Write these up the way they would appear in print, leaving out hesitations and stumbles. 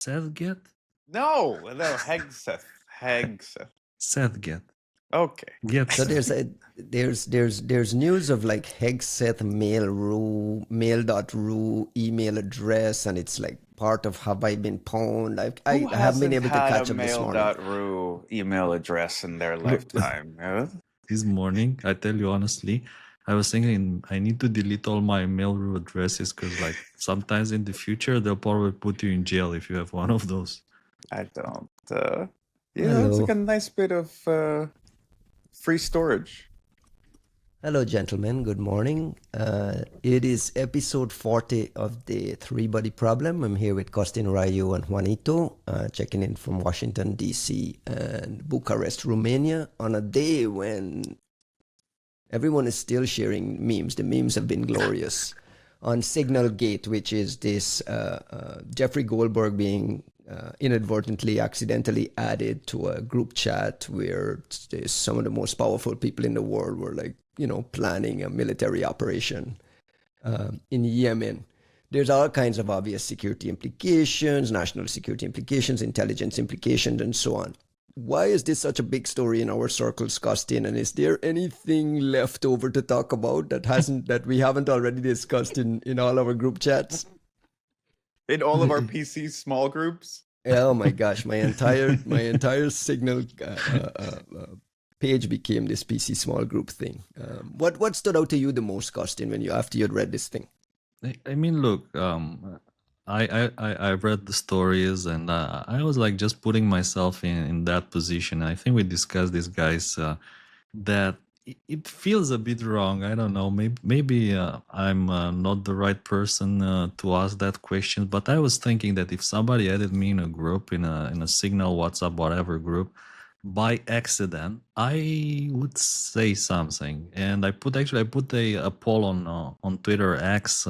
Sethget? No, Hegseth. Sethget. Okay. Get So Seth. there's news of like Hegseth mail.ru email address, and it's like part of Have I Been Pwned. I Who haven't been hasn't able to had catch a up this morning. mail.ru email address in their lifetime? This morning, I tell you honestly, I was thinking I need to delete all my Mail.ru addresses because, like, sometimes in the future they'll probably put you in jail if you have one of those. I don't. It's Hello. like a nice bit of free storage. Hello, gentlemen. Good morning. It is episode 40 of the Three Body Problem. I'm here with Costin, Rayu, and Juanito, checking in from Washington, D.C. and Bucharest, Romania, on a day when everyone is still sharing memes. The memes have been glorious. On Signalgate, which is this Jeffrey Goldberg being inadvertently, accidentally added to a group chat where some of the most powerful people in the world were like, planning a military operation in Yemen. There's all kinds of obvious security implications, national security implications, intelligence implications, and so on. Why is this such a big story in our circles, Costin? And is there anything left over to talk about that we haven't already discussed in all our group chats? In all of our PC small groups? Oh my gosh, my entire Signal page became this PC small group thing. What stood out to you the most, Costin, after you'd read this thing? I mean, look, I read the stories and I was like just putting myself in that position. I think we discussed this, guys, that it feels a bit wrong. I don't know. Maybe I'm not the right person to ask that question. But I was thinking that if somebody added me in a group, in a Signal, WhatsApp, whatever group, by accident, I would say something. And I put a poll on Twitter X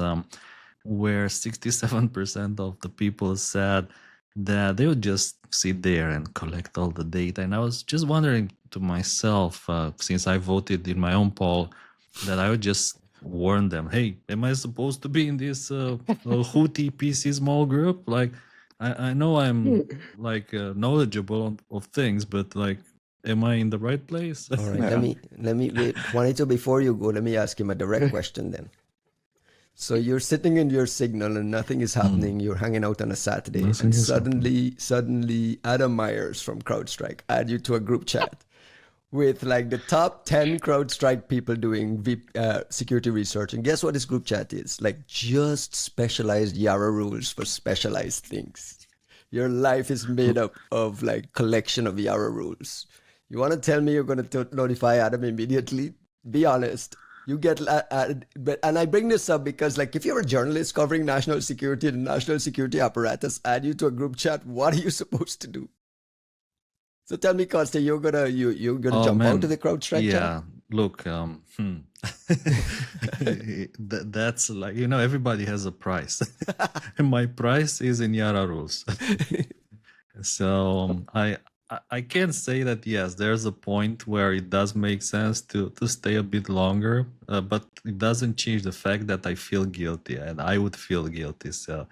where 67% of the people said that they would just sit there and collect all the data. And I was just wondering to myself, since I voted in my own poll, that I would just warn them, hey, am I supposed to be in this Houthi PC small group? Like, I know I'm like knowledgeable of things, but like, am I in the right place? All right, let me wait. Juanito, before you go, let me ask him a direct question then. So you're sitting in your Signal and nothing is happening. You're hanging out on a Saturday, and suddenly Adam Myers from CrowdStrike add you to a group chat with like the top 10 CrowdStrike people doing security research. And guess what this group chat is? Like just specialized Yara rules for specialized things. Your life is made up of like collection of Yara rules. You want to tell me you're going to notify Adam immediately? Be honest. You get, and I bring this up because, like, if you're a journalist covering national security and the national security apparatus add you to a group chat, what are you supposed to do? So tell me, Costa, you're gonna jump out of the CrowdStrike chat? Yeah, look, that's like, everybody has a price. And my price is in Yara rules. So I can say that, yes, there's a point where it does make sense to stay a bit longer, but it doesn't change the fact that I feel guilty, and I would feel guilty. So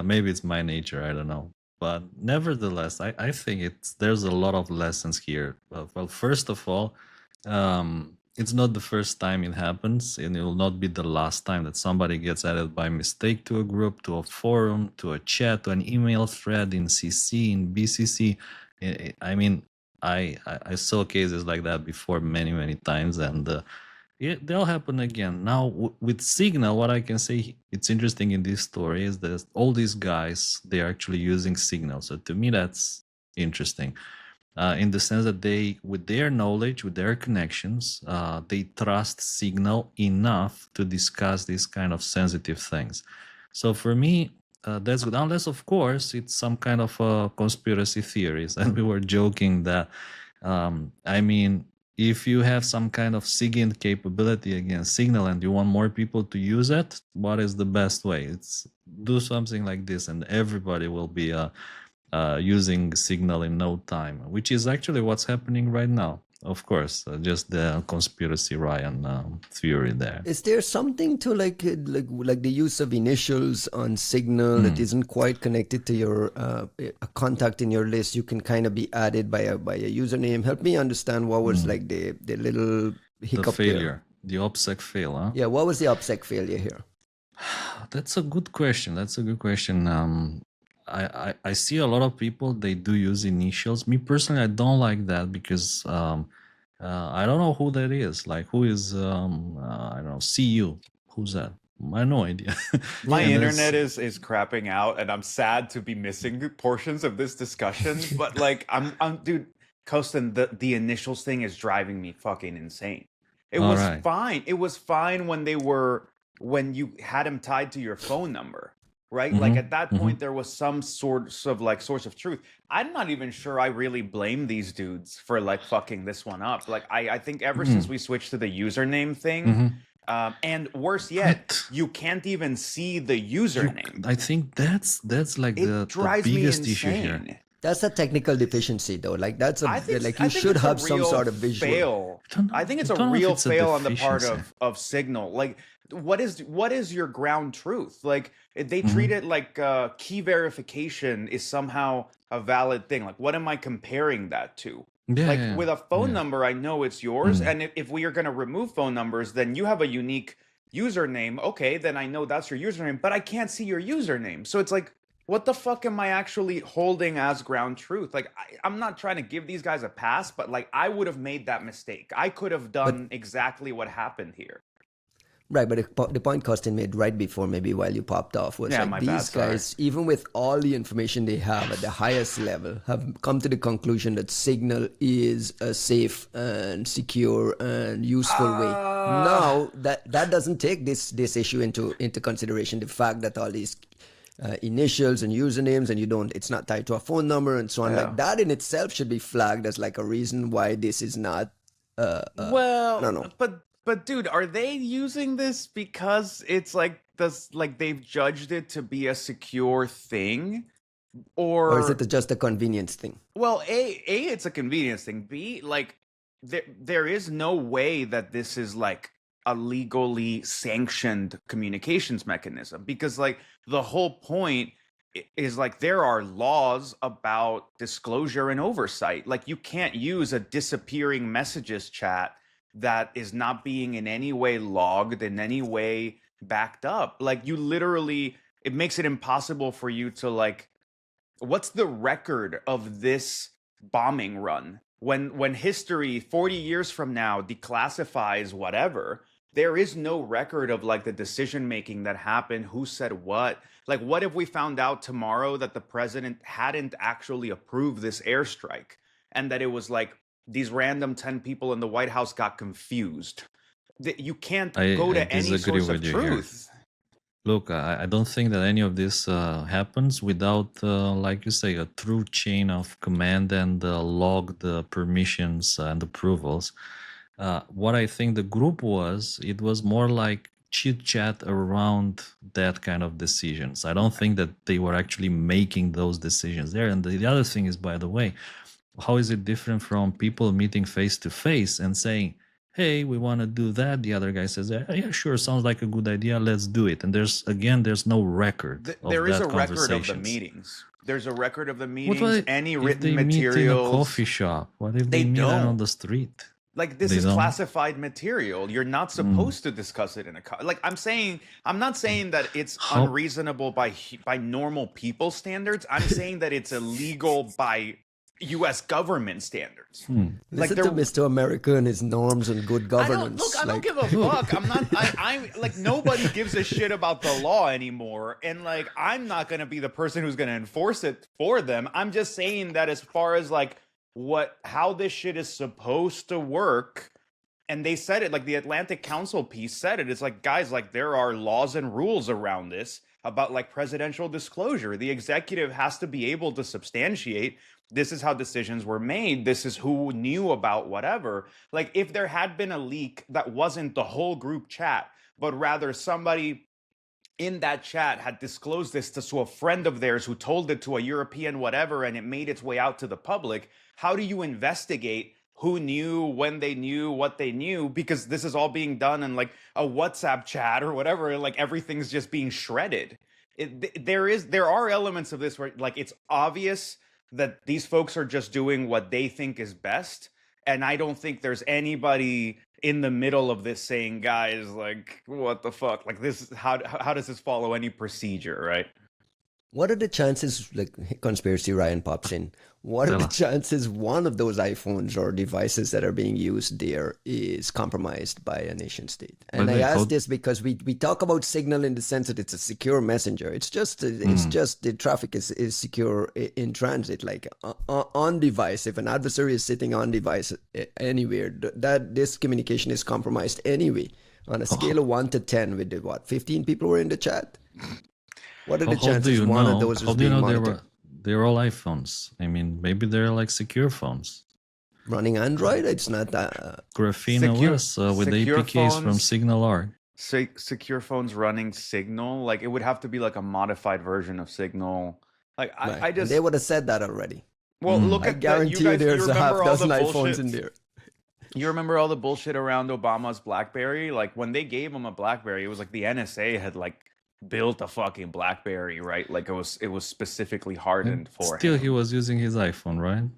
maybe it's my nature, I don't know. But nevertheless, I think there's a lot of lessons here. Well, first of all, it's not the first time it happens, and it will not be the last time that somebody gets added by mistake to a group, to a forum, to a chat, to an email thread in CC, in BCC. I mean, I saw cases like that before many times, and they'll happen again. Now, with Signal, what I can say it's interesting in this story is that all these guys, they're actually using Signal. So to me, that's interesting in the sense that they, with their knowledge, with their connections, they trust Signal enough to discuss these kind of sensitive things. So for me, that's good, unless, of course, it's some kind of conspiracy theories. And we were joking that, I mean, if you have some kind of SIGINT capability against Signal and you want more people to use it, what is the best way? It's do something like this and everybody will be using Signal in no time, which is actually what's happening right now. of course, just the conspiracy Ryan theory there. Is there something to like the use of initials on Signal that isn't quite connected to your a contact in your list? You can kind of be added by a username. Help me understand what was like the little hiccup The failure, there. the OPSEC fail, huh? Yeah, what was the opsec failure here? That's a good question. I see a lot of people, they do use initials. Me personally, I don't like that because I don't know who that is. Like, who is, I don't know, CU? Who's that? I have no idea. My And internet it's- is crapping out, and I'm sad to be missing portions of this discussion. But like, dude, Kostin, the initials thing is driving me fucking insane. It All was right. fine. It was fine when you had them tied to your phone number, right? Mm-hmm. Like at that point, there was some sort of like source of truth. I'm not even sure I really blame these dudes for like fucking this one up. Like I think ever since we switched to the username thing. And worse yet, What? you can't even see the username. I think that's like It the drives me biggest issue here. insane. That's a technical deficiency, though. Like that's a I think like I you think should it's a have some real sort of visual. fail. don't know- I think it's I a don't know if real it's a fail on the part deficiency. of Signal. Like, what is your ground truth? Like, they Mm-hmm. treat it like key verification is somehow a valid thing. Like, what am I comparing that to? Yeah, Like yeah, with a phone yeah. number, I know it's yours, Mm. and if we are going to remove phone numbers, then you have a unique username. Okay, then I know that's your username, but I can't see your username. So it's like, what the fuck am I actually holding as ground truth? Like, I'm not trying to give these guys a pass, but like, I would have made that mistake. I could have done exactly what happened here. Right, but the point Costin made right before, maybe while you popped off, was Yeah, like my bad, these sorry. guys, even with all the information they have at the highest level, have come to the conclusion that Signal is a safe and secure and useful way. Now that doesn't take this issue into consideration. The fact that all these initials and usernames and it's not tied to a phone number and so on, like that in itself should be flagged as like a reason why this is not. Well, I don't know. but dude, are they using this because it's like this, like they've judged it to be a secure thing, Or is it just a convenience thing? Well, A, it's a convenience thing. B, like there is no way that this is like a legally sanctioned communications mechanism, because like the whole point is like there are laws about disclosure and oversight. Like you can't use a disappearing messages chat that is not being in any way logged, in any way backed up. Like you literally, it makes it impossible for you to like, what's the record of this bombing run? When history 40 years from now declassifies whatever, there is no record of like the decision making that happened, who said what. Like, what if we found out tomorrow that the president hadn't actually approved this airstrike and that it was like these random 10 people in the White House got confused? You can't go to any disagree source of with you here. truth. Look, I don't think that any of this happens without, like you say, a true chain of command and logged permissions and approvals. What I think the group was, it was more like chit-chat around that kind of decisions. I don't think that they were actually making those decisions there. And the other thing is, by the way, how is it different from people meeting face to face and saying, hey, we want to do that? The other guy says, yeah, sure, sounds like a good idea, let's do it. And there's no record of There is that a record of the conversations. meetings. There's a record of the What meetings, any if written they materials. meet in a coffee shop? What if they meet out on don't. the street? Like this They is don't? classified material. You're not supposed to discuss it in a like I'm not saying that it's unreasonable by normal people standards. I'm saying that it's illegal by US government standards. Like Listen to Mr. America and his norms and good governance. I don't give a fuck. I'm not. I'm like, nobody gives a shit about the law anymore, and like I'm not gonna be the person who's gonna enforce it for them. I'm just saying that as far as like how this shit is supposed to work, and they said it, like the Atlantic Council piece said it. It's like, guys, like there are laws and rules around this about like presidential disclosure. The executive has to be able to substantiate this is how decisions were made. This is who knew about whatever. Like if there had been a leak that wasn't the whole group chat, but rather somebody in that chat had disclosed this to a friend of theirs who told it to a European whatever, and it made its way out to the public, how do you investigate who knew, when they knew, what they knew, because this is all being done in like a WhatsApp chat or whatever, and like everything's just being shredded. There are elements of this where like it's obvious that these folks are just doing what they think is best, and I don't think there's anybody in the middle of this saying, guys, like, what the fuck, like this, how does this follow any procedure, right? What are the chances, like Conspiracy Ryan pops in, what are the chances one of those iPhones or devices that are being used there is compromised by a nation state? And I ask this because we talk about Signal in the sense that it's a secure messenger. It's just the traffic is secure in transit, like on device. If an adversary is sitting on device anywhere, that this communication is compromised anyway. On a scale of 1 to 10, with the, what, 15 people were in the chat? What are the chances one of those is being monitored? They're all iPhones. I mean, maybe they're like secure phones. Running Android? It's not Graphene OS with APKs from Signal. Secure phones running Signal? Like, it would have to be like a modified version of Signal. Like, right. I just... They would have said that already. Well, look I at guarantee you guys, there's you a half dozen iPhones iPhones in there. You remember all the bullshit around Obama's BlackBerry? Like, when they gave him a BlackBerry, it was like the NSA had like built a fucking BlackBerry, right? Like it was specifically hardened for Still, him. he was using his iPhone, right?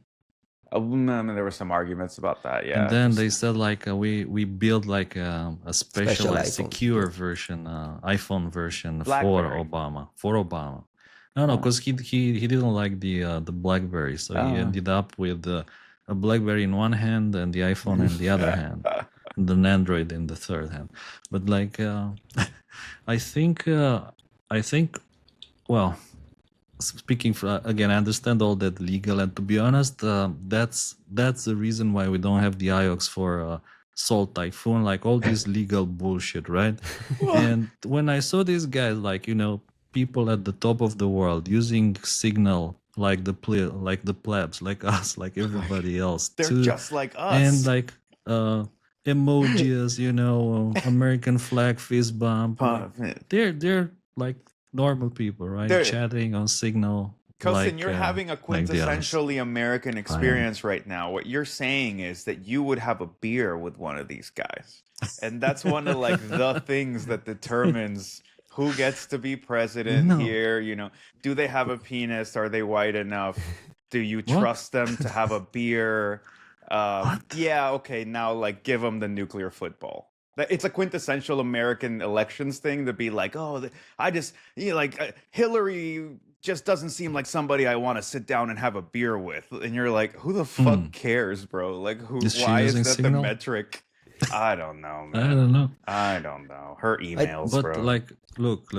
I mean, there were some arguments about that, yeah. And then they said like we built like a specialized secure version, iPhone version BlackBerry. for Obama. No, because he didn't like the BlackBerry, so he ended up with a BlackBerry in one hand and the iPhone in the other hand, and an Android in the third hand. But like, I think, well, speaking for, again, I understand all that legal, and to be honest, that's the reason why we don't have the IOX for Salt Typhoon, like all this legal bullshit, right? And when I saw these guys, like, you know, people at the top of the world using Signal, like the plebs, like us, like everybody else, they're just like us, and like emojis, you know, American flag, fist bump. They're like normal people, right? They're chatting on Signal. Cousin, like, you're having a quintessentially American experience right now. What you're saying is that you would have a beer with one of these guys, and that's one of like the things that determines who gets to be president here. You know, do they have a penis? Are they white enough? Do you trust them to have a beer? Yeah, okay, now like give them the nuclear football. It's a quintessential American elections thing to be like, oh, I just, you know, like Hillary just doesn't seem like somebody I want to sit down and have a beer with. And you're like, who the fuck cares, bro? Like, why is that Signal? The metric? I don't know, man. I don't know. Her emails, but bro. But like, look,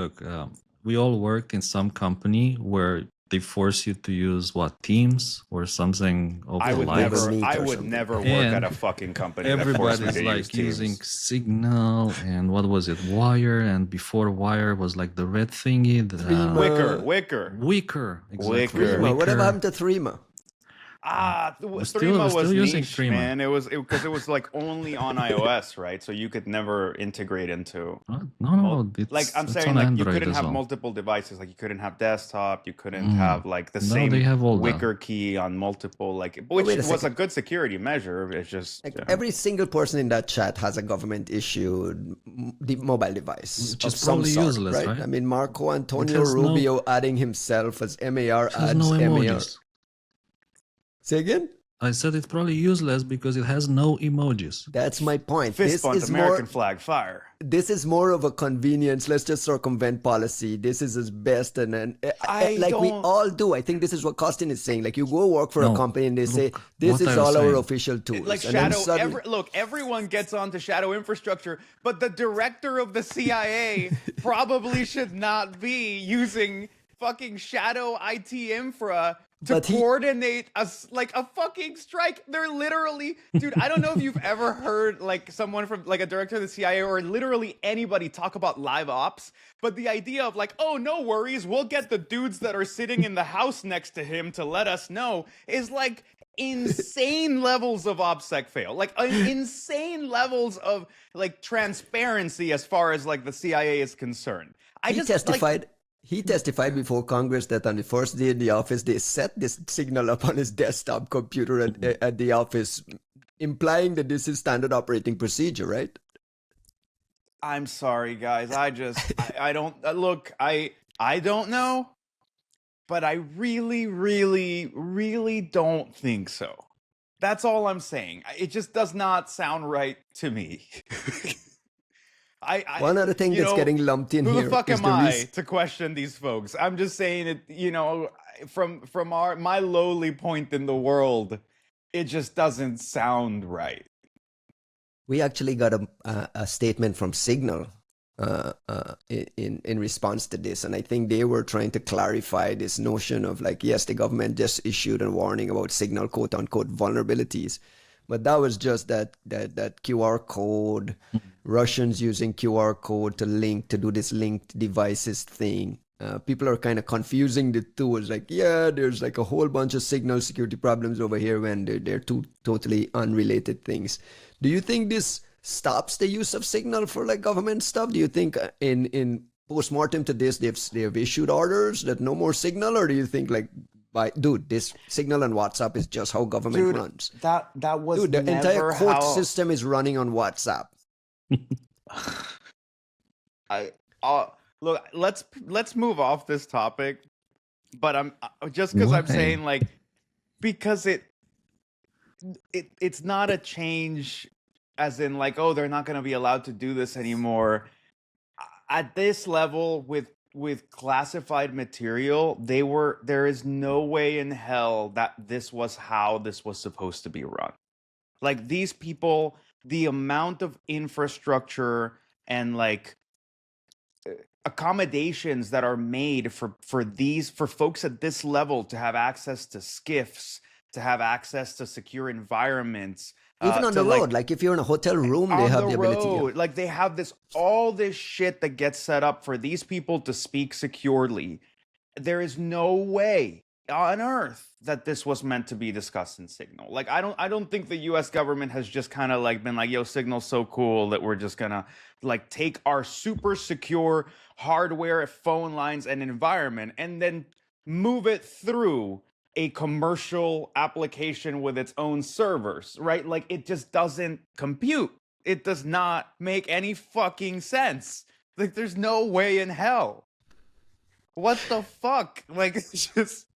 we all worked in some company where they force you to use Teams or something of the like. I would never work at a fucking company. Everybody's like using Signal and what was it, Wire, and before Wire was like the red thingy, the Wicker. Exactly. Threema. Whatever happened to Threema? Threema was using niche, man. It was because it was like only on iOS, right? So you could never integrate into. No, like I'm saying, like you couldn't have multiple devices. Like you couldn't have desktop. You couldn't have like the same Wicker key on multiple. Like, which was a good security measure. It's just like every single person in that chat has a government issued mobile device, which is probably useless, right? I mean, Marco Antonio Rubio adding himself as MAR adds MAR. Say again? I said it's probably useless because it has no emojis. That's my point. Fist bump, American flag, fire. This is more of a convenience. Let's just circumvent policy. This is his best, and like we all do. I think this is what Costin is saying. Like you go work for a company and they say this is all our official tools. Like Shadow. Look, everyone gets onto Shadow infrastructure, but the director of the CIA probably should not be using fucking Shadow IT infra to coordinate a fucking strike. They're literally, dude, I don't know if you've ever heard like someone from like a director of the CIA or literally anybody talk about live ops, but the idea of like, oh, no worries, we'll get the dudes that are sitting in the house next to him to let us know is like insane levels of opsec fail, like insane levels of like transparency as far as like the CIA is concerned. He testified before Congress that on the first day in the office, they set this Signal up on his desktop computer at the office implying that this is standard operating procedure, right? I'm sorry, guys. I don't look. I don't know, but I really, really, really don't think so. That's all I'm saying. It just does not sound right to me. One other thing that's getting lumped in who here the fuck is am I to question these folks? I'm just saying it. From my lowly point in the world, it just doesn't sound right. We actually got a statement from Signal in response to this, and I think they were trying to clarify this notion of like, yes, the government just issued a warning about Signal quote unquote vulnerabilities, but that was just that QR code, Russians using QR code to link to do this linked devices thing. People are kind of confusing the two. It's like, yeah, there's like a whole bunch of Signal security problems over here when they're two totally unrelated things. Do you think this stops the use of Signal for like government stuff? Do you think in post-mortem to this they've issued orders that no more Signal, or do you think like, this Signal and WhatsApp is just how government runs? That was the entire court system is running on WhatsApp. Look, let's move off this topic, but I'm just because I'm saying like, because it's not a change as in like, oh, they're not going to be allowed to do this anymore. At this level with classified material, there is no way in hell that this was how this was supposed to be run. Like, these people, the amount of infrastructure and like accommodations that are made for folks at this level to have access to SCIFs, to have access to secure environments, even on the road, like if you're in a hotel room, they have the ability. Like, they have all this shit that gets set up for these people to speak securely. There is no way on earth that this was meant to be discussed in Signal. Like, I don't think the US government has just kind of like been like, yo, Signal's so cool that we're just gonna like take our super secure hardware, phone lines, and environment and then move it through a commercial application with its own servers, right? Like, it just doesn't compute. It does not make any fucking sense. Like, there's no way in hell. What the fuck? Like, it's just...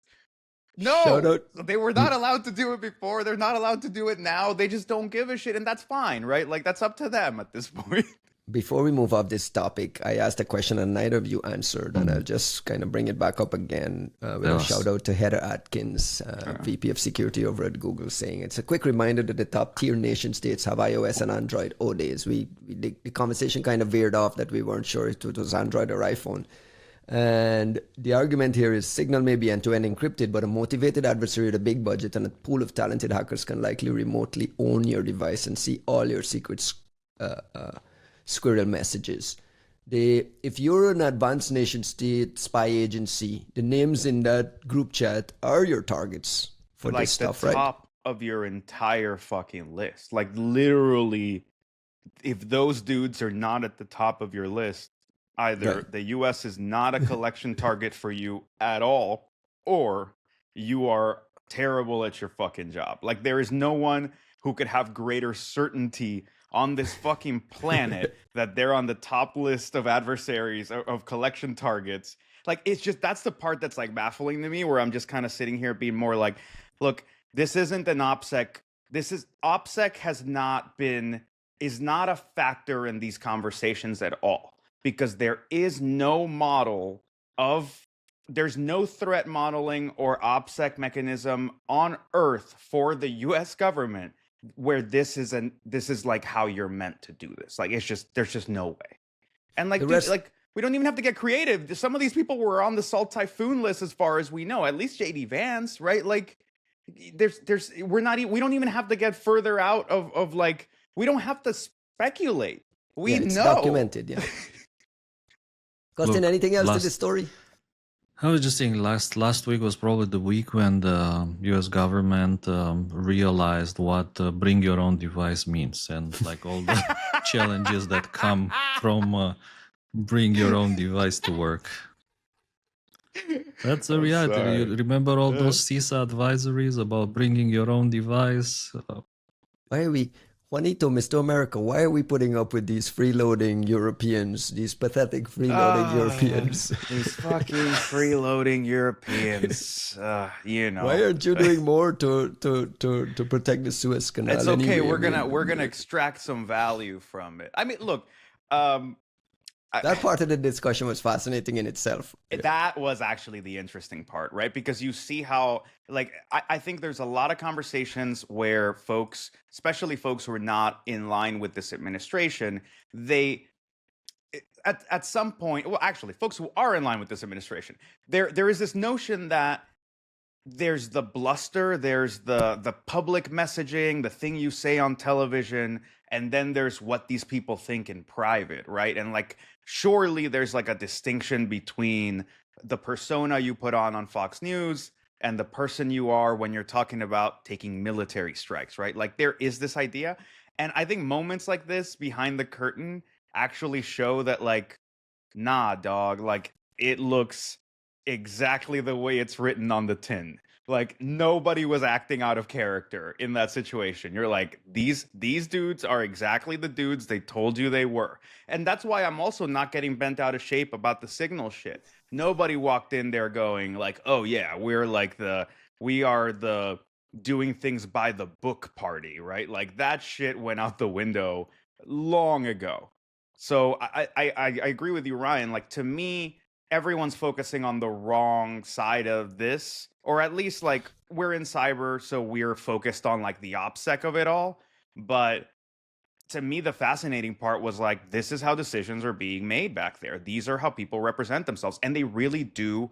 No, they were not allowed to do it before. They're not allowed to do it now. They just don't give a shit, and that's fine, right? Like, that's up to them at this point. Before we move off this topic, I asked a question and neither of you answered, and I'll just kind of bring it back up again with a shout out to Heather Atkins, VP of Security over at Google, saying it's a quick reminder that the top tier nation states have iOS and Android O days. The conversation kind of veered off that we weren't sure if it was Android or iPhone. And the argument here is Signal may be end-to-end encrypted, but a motivated adversary with a big budget and a pool of talented hackers can likely remotely own your device and see all your secret squirrel messages. If you're an advanced nation state spy agency, the names in that group chat are your targets for like this stuff, right? Like the top of your entire fucking list. Like, literally, if those dudes are not at the top of your list, either the US is not a collection target for you at all, or you are terrible at your fucking job. Like, there is no one who could have greater certainty on this fucking planet that they're on the top list of adversaries of collection targets. Like, it's just, that's the part that's like baffling to me, where I'm just kind of sitting here being more like, look, this isn't an opsec. OPSEC is not a factor in these conversations at all, because there is no there's no threat modeling or OPSEC mechanism on Earth for the US government where this is like how you're meant to do this. Like, there's just no way. And like, we don't even have to get creative. Some of these people were on the Salt Typhoon list as far as we know, at least JD Vance, right? Like, we don't even have to get further out of like, we don't have to speculate. It's documented, yeah. Costin, anything else to this story? I was just saying, last week was probably the week when the U.S. government realized what bring your own device means, and like all the challenges that come from bring your own device to work. That's a reality. You remember all those CISA advisories about bringing your own device? Why are we, Juanito, Mr. America, why are we putting up with these freeloading Europeans, these pathetic freeloading Europeans? These fucking freeloading Europeans. You know. Why aren't you doing more to protect the Suez Canal? It's okay. Anyway? We're gonna extract some value from it. I mean, look, that part of the discussion was fascinating in itself. that was actually the interesting part, right? Because you see how, like, I think there's a lot of conversations where folks, especially folks who are not in line with this administration, they at some point, well, actually, folks who are in line with this administration, there is this notion that there's the bluster, there's the public messaging, the thing you say on television, and then there's what these people think in private, right? And like, surely there's like a distinction between the persona you put on Fox News and the person you are when you're talking about taking military strikes, right? Like, there is this idea. And I think moments like this behind the curtain actually show that, like, nah, dog, like, it looks exactly the way it's written on the tin. Like, nobody was acting out of character in that situation. You're like, these dudes are exactly the dudes they told you they were. And that's why I'm also not getting bent out of shape about the Signal shit. Nobody walked in there going like, oh yeah, we are the doing things by the book party, right? Like, that shit went out the window long ago. So I agree with you, Ryan. Like, to me, everyone's focusing on the wrong side of this, or at least, like, we're in cyber, so we're focused on like the opsec of it all. But to me, the fascinating part was like, this is how decisions are being made back there. These are how people represent themselves, and they really do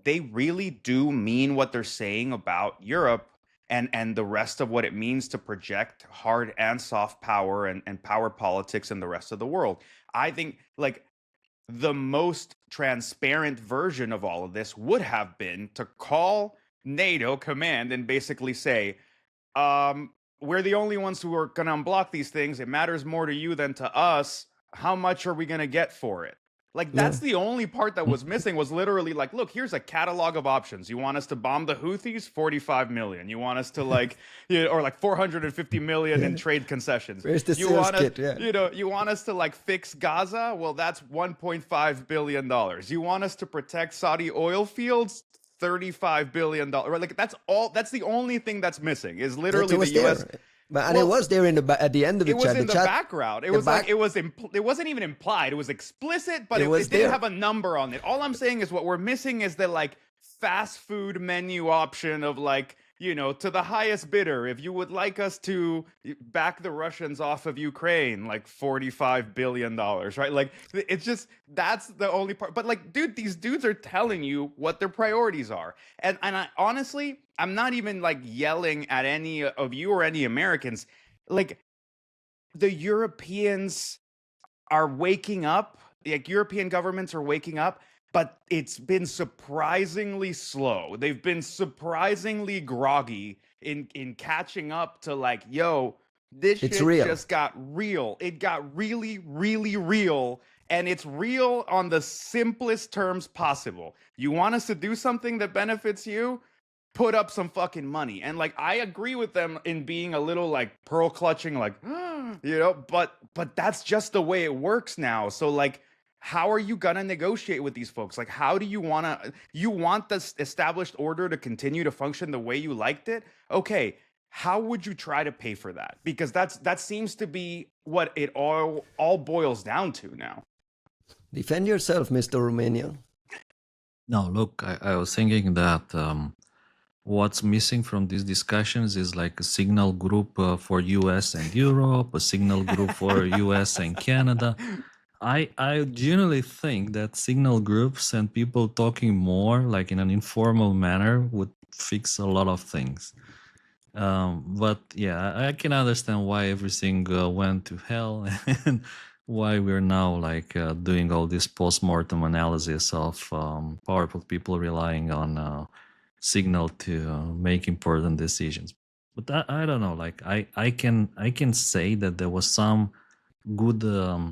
mean what they're saying about Europe and the rest of what it means to project hard and soft power and power politics in the rest of the world. I think, like, the most transparent version of all of this would have been to call NATO command and basically say, we're the only ones who are going to unblock these things. It matters more to you than to us. How much are we going to get for it? Like, that's the only part that was missing, was literally like, look, here's a catalog of options. You want us to bomb the Houthis? 45 million. You want us to, like, or like 450 million in trade concessions. Where's the you sales want us, kit? Yeah. you want us to, like, fix Gaza? Well, that's $1.5 billion. You want us to protect Saudi oil fields? $35 billion. Right? Like, that's the only thing that's missing, is literally the US. And it was there at the end of the chat. It was in the background. It was like, it wasn't even implied. It was explicit, but it didn't have a number on it. All I'm saying is, what we're missing is the, like, fast food menu option of, like, to the highest bidder, if you would like us to back the Russians off of Ukraine, like $45 billion, right? Like, it's just, that's the only part. But, like, dude, these dudes are telling you what their priorities are. And I honestly, I'm not even, like, yelling at any of you or any Americans. Like, the Europeans are waking up, like, European governments are waking up, but it's been surprisingly slow. They've been surprisingly groggy in catching up to, like, yo, this shit just got real. It got really, really real. And it's real on the simplest terms possible. You want us to do something that benefits you? Put up some fucking money. And, like, I agree with them in being a little, like, pearl clutching, like, but that's just the way it works now. So, like, how are you gonna negotiate with these folks? Like, how do you want this established order to continue to function the way you liked it? Okay, how would you try to pay for that? Because that seems to be what it all boils down to now. Defend yourself, Mr. Romania. No, look, I was thinking that what's missing from these discussions is like a signal group for US and Europe, a signal group for US and Canada. I genuinely think that signal groups and people talking more, like, in an informal manner, would fix a lot of things. But yeah, I can understand why everything went to hell and why we're now, like, doing all this post-mortem analysis of powerful people relying on Signal to make important decisions. But I don't know, like, I can say that there was some good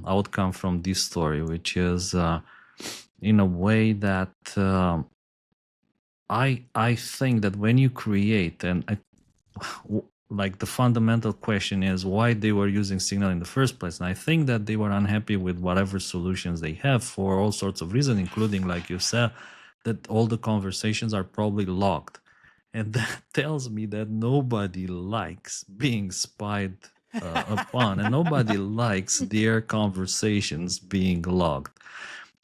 outcome from this story, which is in a way that I think that when you create, and like the fundamental question is why they were using Signal in the first place. And I think that they were unhappy with whatever solutions they have for all sorts of reasons, including, like you said, that all the conversations are probably logged. And that tells me that nobody likes being spied upon, and nobody likes their conversations being logged.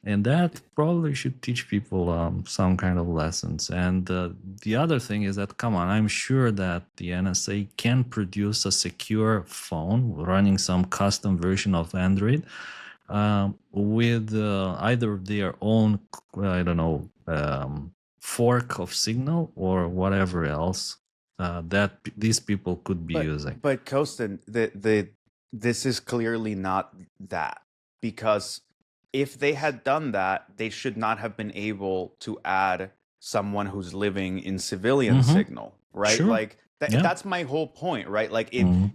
And that probably should teach people some kind of lessons. And the other thing is that, come on, I'm sure that the NSA can produce a secure phone running some custom version of Android with either their own, I don't know, fork of Signal or whatever else that these people could be using. But Kostin, this is clearly not that, because if they had done that, they should not have been able to add someone who's living in civilian Signal, right? Sure. Like that's my whole point, right? Like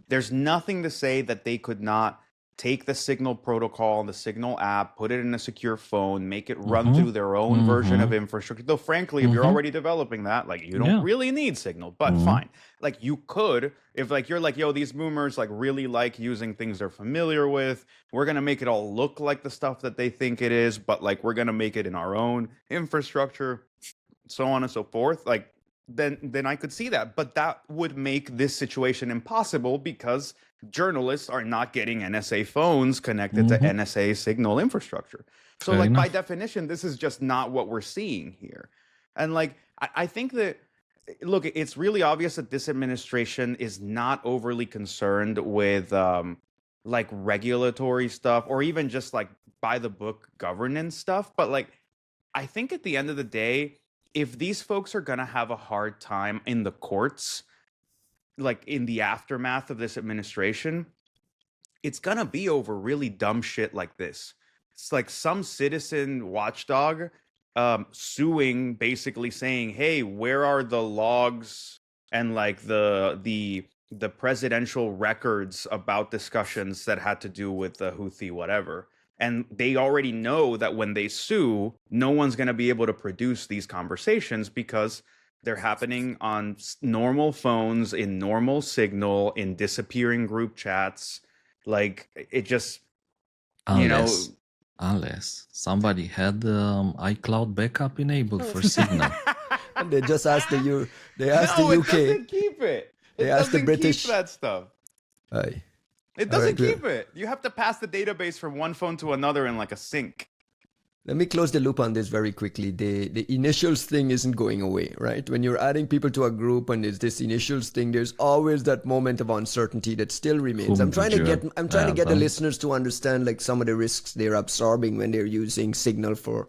there's nothing to say that they could not take the Signal protocol, the Signal app, put it in a secure phone, make it run through their own version of infrastructure. Though frankly, if you're already developing that, like you don't really need Signal, but fine. Like you could, if like you're like, yo, these boomers like really like using things they're familiar with, we're gonna make it all look like the stuff that they think it is, but like we're gonna make it in our own infrastructure, so on and so forth. Like then I could see that. But that would make this situation impossible because journalists are not getting NSA phones connected to NSA Signal infrastructure. So Fair like enough. by definition, this is just not what we're seeing here. And like I think that, look, it's really obvious that this administration is not overly concerned with like regulatory stuff or even just like by the book governance stuff. But like I think at the end of the day, if these folks are going to have a hard time in the courts, like in the aftermath of this administration, it's going to be over really dumb shit like this. It's like some citizen watchdog suing, basically saying, hey, where are the logs and like the presidential records about discussions that had to do with the Houthi whatever. And they already know that when they sue, no one's going to be able to produce these conversations because they're happening on normal phones, in normal Signal, in disappearing group chats. Like it just, Unless somebody had iCloud backup enabled for Signal. And they just asked the no, UK. It doesn't keep it. It They asked the doesn't British. keep that stuff. Aye. It doesn't keep it. You have to pass the database from one phone to another in like a sync. Let me close the loop on this very quickly. The initials thing isn't going away, right? When you're adding people to a group and there's this initials thing, there's always that moment of uncertainty that still remains. I'm trying to get the listeners to understand like some of the risks they're absorbing when they're using Signal for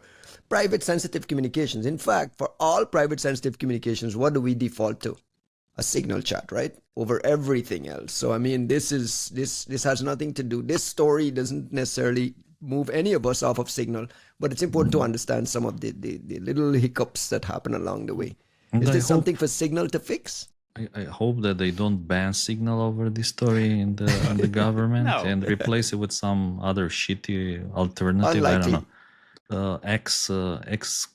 private sensitive communications. In fact, for all private sensitive communications, what do we default to? A Signal chat, right? Over everything else. So I mean, this has nothing to do. This story doesn't necessarily move any of us off of Signal, but it's important to understand some of the little hiccups that happen along the way. And Is this something for Signal to fix? I hope that they don't ban Signal over this story in the government and replace it with some other shitty alternative. Unlikely. I don't know. X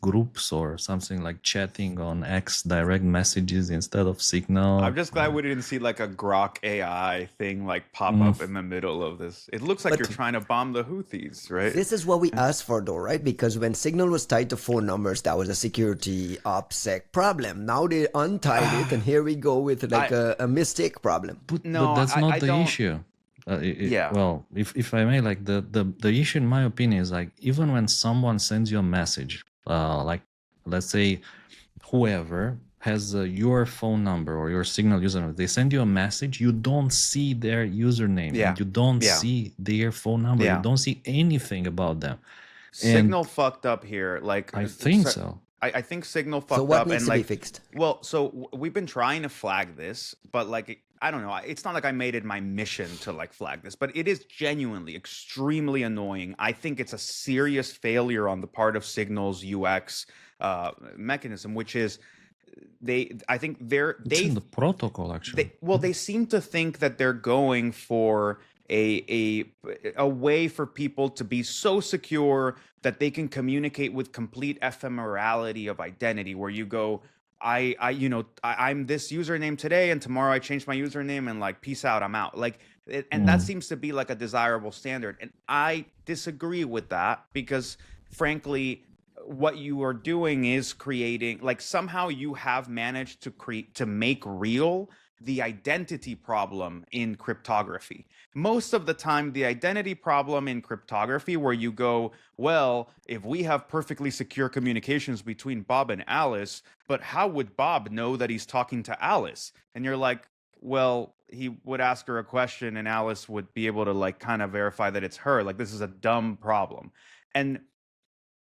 groups or something like chatting on X direct messages instead of Signal. I'm just glad we didn't see like a Grok AI thing like pop up in the middle of this. It looks like you're trying to bomb the Houthis, right? This is what we asked for though, right? Because when Signal was tied to phone numbers, that was a security opsec problem. Now they untied it and here we go with like a mistake problem. But that's not the issue. Well, if I may, like the issue in my opinion is like even when someone sends you a message, like let's say whoever has your phone number or your Signal username, they send you a message, you don't see their username, you don't see their phone number, you don't see anything about them. Signal fucked up here. Like I think so. I think Signal fucked up. So what and needs to like, be fixed? Well, so we've been trying to flag this, but like I don't know. It's not like I made it my mission to like flag this, but it is genuinely extremely annoying. I think it's a serious failure on the part of Signal's UX mechanism, which is I think it's in the protocol actually. They seem to think that they're going for a way for people to be so secure that they can communicate with complete ephemerality of identity, where you go, I'm this username today, and tomorrow I change my username, and like, peace out, I'm out. Like, and that seems to be like a desirable standard, and I disagree with that because, frankly, what you are doing is creating, like, somehow you have managed to make real the identity problem in cryptography. Most of the time, the identity problem in cryptography, where you go, well, if we have perfectly secure communications between Bob and Alice, but how would Bob know that he's talking to Alice? And you're like, well, he would ask her a question and Alice would be able to like kind of verify that it's her. Like, this is a dumb problem. And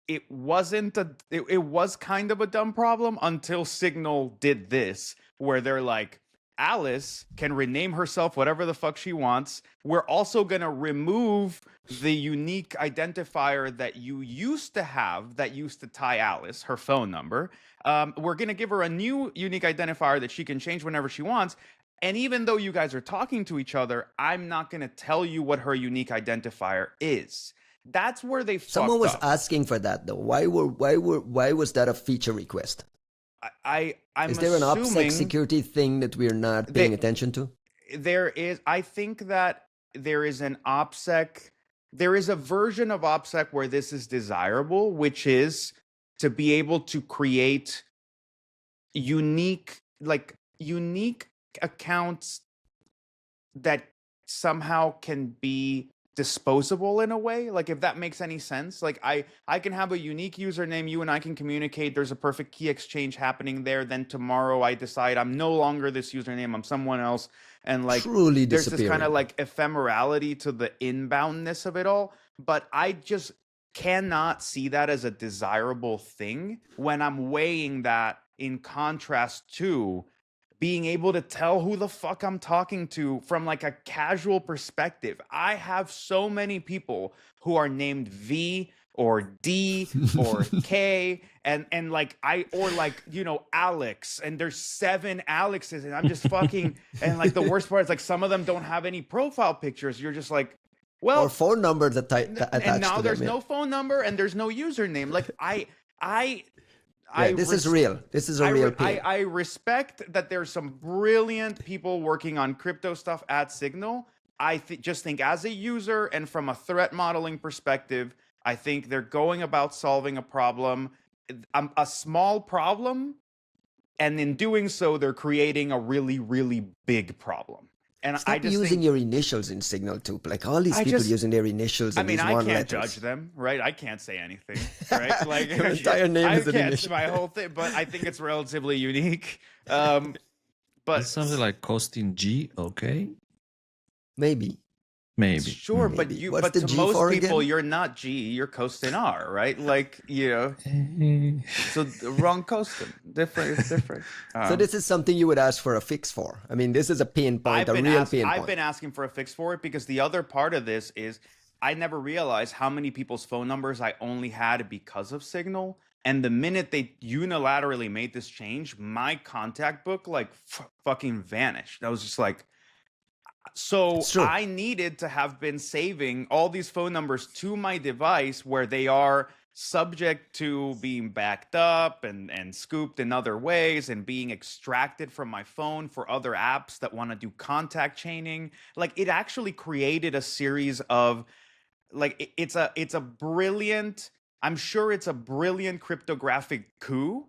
it wasn't it was kind of a dumb problem until Signal did this, where they're like, Alice can rename herself whatever the fuck she wants. We're also going to remove the unique identifier that you used to have that used to tie Alice, her phone number. We're going to give her a new unique identifier that she can change whenever she wants. And even though you guys are talking to each other, I'm not going to tell you what her unique identifier is. That's where they fucked Someone was up. asking for that though. Why was that a feature request? I'm Is there an assuming OPSEC security thing that we're not paying attention to? there is. I think that there is an OPSEC. There is a version of OPSEC where this is desirable, which is to be able to create unique accounts that somehow can be disposable in a way, like, if that makes any sense. Like, I can have a unique username, you and I can communicate, there's a perfect key exchange happening there, then tomorrow I decide I'm no longer this username, I'm someone else, and like, Truly there's this kind of disappearing. like ephemerality to the inboundness of it all. But I just cannot see that as a desirable thing when I'm weighing that in contrast to being able to tell who the fuck I'm talking to from like a casual perspective. I have so many people who are named V or D or K and like Alex, and there's 7 Alexes, and I'm just fucking, and like the worst part is like some of them don't have any profile pictures. You're just like, well, Or phone number that attached and now to there's them. no phone number and there's no username. Like, This is real. This is a real pain. I respect that there's some brilliant people working on crypto stuff at Signal. I just think as a user and from a threat modeling perspective, I think they're going about solving a problem, a small problem, and in doing so, they're creating a really, really big problem. And Stop I just using think, your initials in Signal too. Like all these people using their initials. I In mean, these I one can't letters. judge them, right? I can't say anything, right? Like, Your entire name I is an can't, initial. my whole thing, but I think it's relatively unique. But It's something like costing G, okay? Maybe. Maybe. sure, but Maybe. you, What's but the to G most for people, again? you're not G, you're coasting R, right? Like, you know, Mm. so wrong coasting, different, it's different. So this is something you would ask for a fix for. I mean, this is a pain point, a real pain I've point. been asking for a fix for it because the other part of this is I never realized how many people's phone numbers I only had because of Signal. And the minute they unilaterally made this change, my contact book like fucking vanished. I was just like, so It's true. I needed to have been saving all these phone numbers to my device where they are subject to being backed up and scooped in other ways and being extracted from my phone for other apps that want to do contact chaining. Like, it actually created a series of, like, it's a brilliant, I'm sure it's a brilliant cryptographic coup,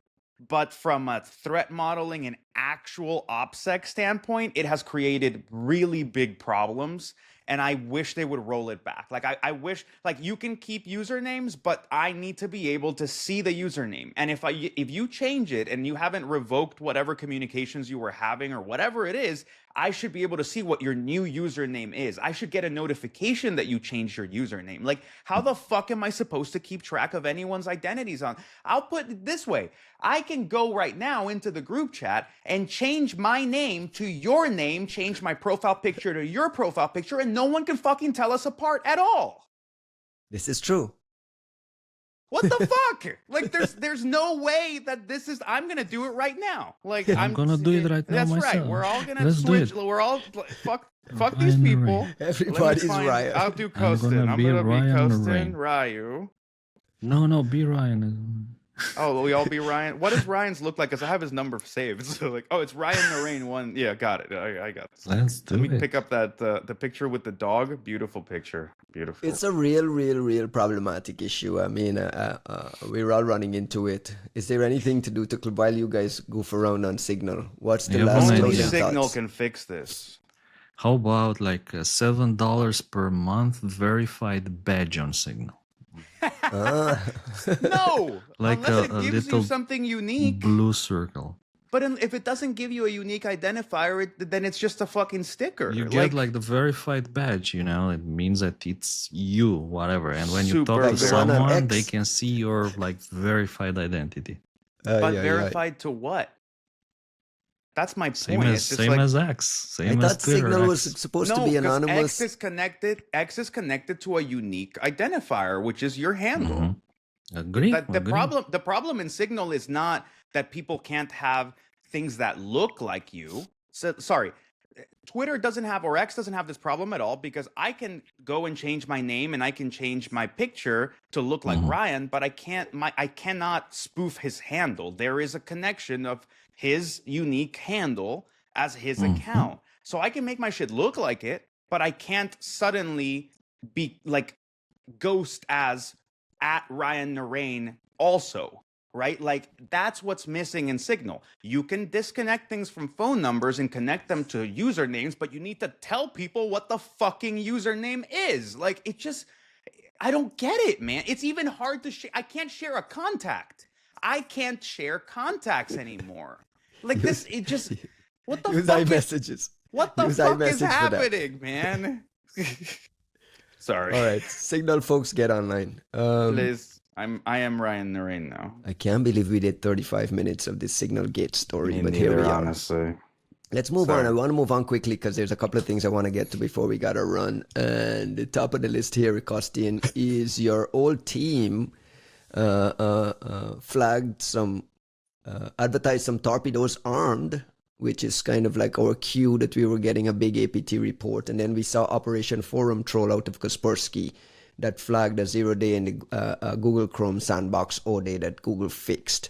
but from a threat modeling and actual OPSEC standpoint, it has created really big problems. And I wish they would roll it back. Like, I wish, like, you can keep usernames, but I need to be able to see the username. And if you change it and you haven't revoked whatever communications you were having or whatever it is, I should be able to see what your new username is. I should get a notification that you changed your username. Like, how the fuck am I supposed to keep track of anyone's identities on? I'll put it this way. I can go right now into the group chat and change my name to your name, change my profile picture to your profile picture, and no one can fucking tell us apart at all. This is true. What the fuck? Like, there's no way that this is. I'm gonna do it right now. Like, I'm gonna do it right now That's right. myself. We're all gonna Let's do switch. it. We're all fuck these Ryan people. Ray. Everybody's Ryan. I'll do I'm coasting. gonna I'm be gonna be Ryan coasting Ray. Ryu. No, be Ryan. Oh, we all be Ryan. What does Ryan's look like? Because I have his number saved. So like, oh, it's Ryan Narain one. Yeah, got it. I got this. Let's do Let me it. pick up that the picture with the dog. Beautiful picture. Beautiful. It's a real problematic issue. I mean, we're all running into it. Is there anything to do while you guys goof around on Signal? What's the Yeah, last one Only idea. closing Signal thoughts? can fix this. How about like $7 per month verified badge on Signal? Ah. No, Like unless it a gives you little something unique. blue circle. But if it doesn't give you a unique identifier, then it's just a fucking sticker. You get like the verified badge, you know, it means that it's you, whatever. And when you talk Super to Like the one on someone, they X? can see your like verified identity. but Yeah. verified to what? That's my Same point. as It's just same like, as X. I Same as thought Twitter. Signal was X. supposed to no, be because anonymous. X is connected to a unique identifier, which is your handle. Mhm. Agree. The problem in Signal is not that people can't have things that look like you. So sorry, Twitter doesn't have, or X doesn't have this problem at all, because I can go and change my name and I can change my picture to look like Mhm. Ryan, but I cannot spoof his handle. There is a connection of his unique handle as his Mhm. account. So I can make my shit look like it, but I can't suddenly be like ghost as at Ryan Narain also, right? Like that's what's missing in Signal. You can disconnect things from phone numbers and connect them to usernames, but you need to tell people what the fucking username is. Like it just, I don't get it, man. It's even hard to share. I can't share a contact. I can't share contacts anymore. Like this, it just, what the Use fuck is, iMessages. what the use fuck is iMessage for that. happening, man? Sorry. All right, Signal folks, get online. Please, I am Ryan Narain now. I can't believe we did 35 minutes of this Signalgate story, Me but here neither, we are. honestly. Let's move on. Sorry. I want to move on quickly because there's a couple of things I want to get to before we got to run. And the top of the list here, Costin, is your old team flagged some, advertised some torpedoes armed, which is kind of like our cue that we were getting a big APT report. And then we saw Operation Forum troll out of Kaspersky that flagged a 0-day in the Google Chrome sandbox O-day that Google fixed.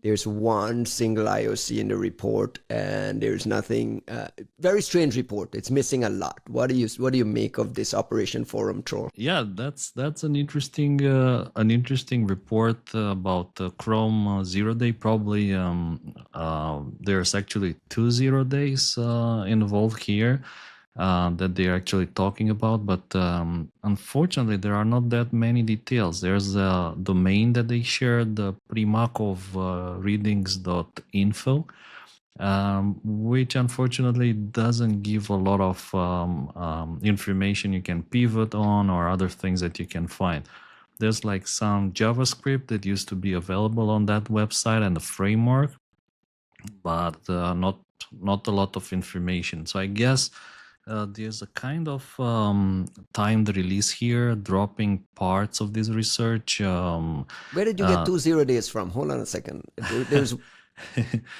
There's one single IOC in the report, and there's nothing. Very strange report. It's missing a lot. What do you make of this Operation Forum troll? Yeah, that's an interesting report about Chrome 0-day. Probably there's actually 2 0-days involved here that they're actually talking about, but unfortunately there are not that many details. There's a domain that they shared, the primakov readings.info, which unfortunately doesn't give a lot of information you can pivot on or other things that you can find. There's like some JavaScript that used to be available on that website and the framework, but not a lot of information. So I guess there's a kind of timed release here, dropping parts of this research. Where did you get 2 0-days from? Hold on a second.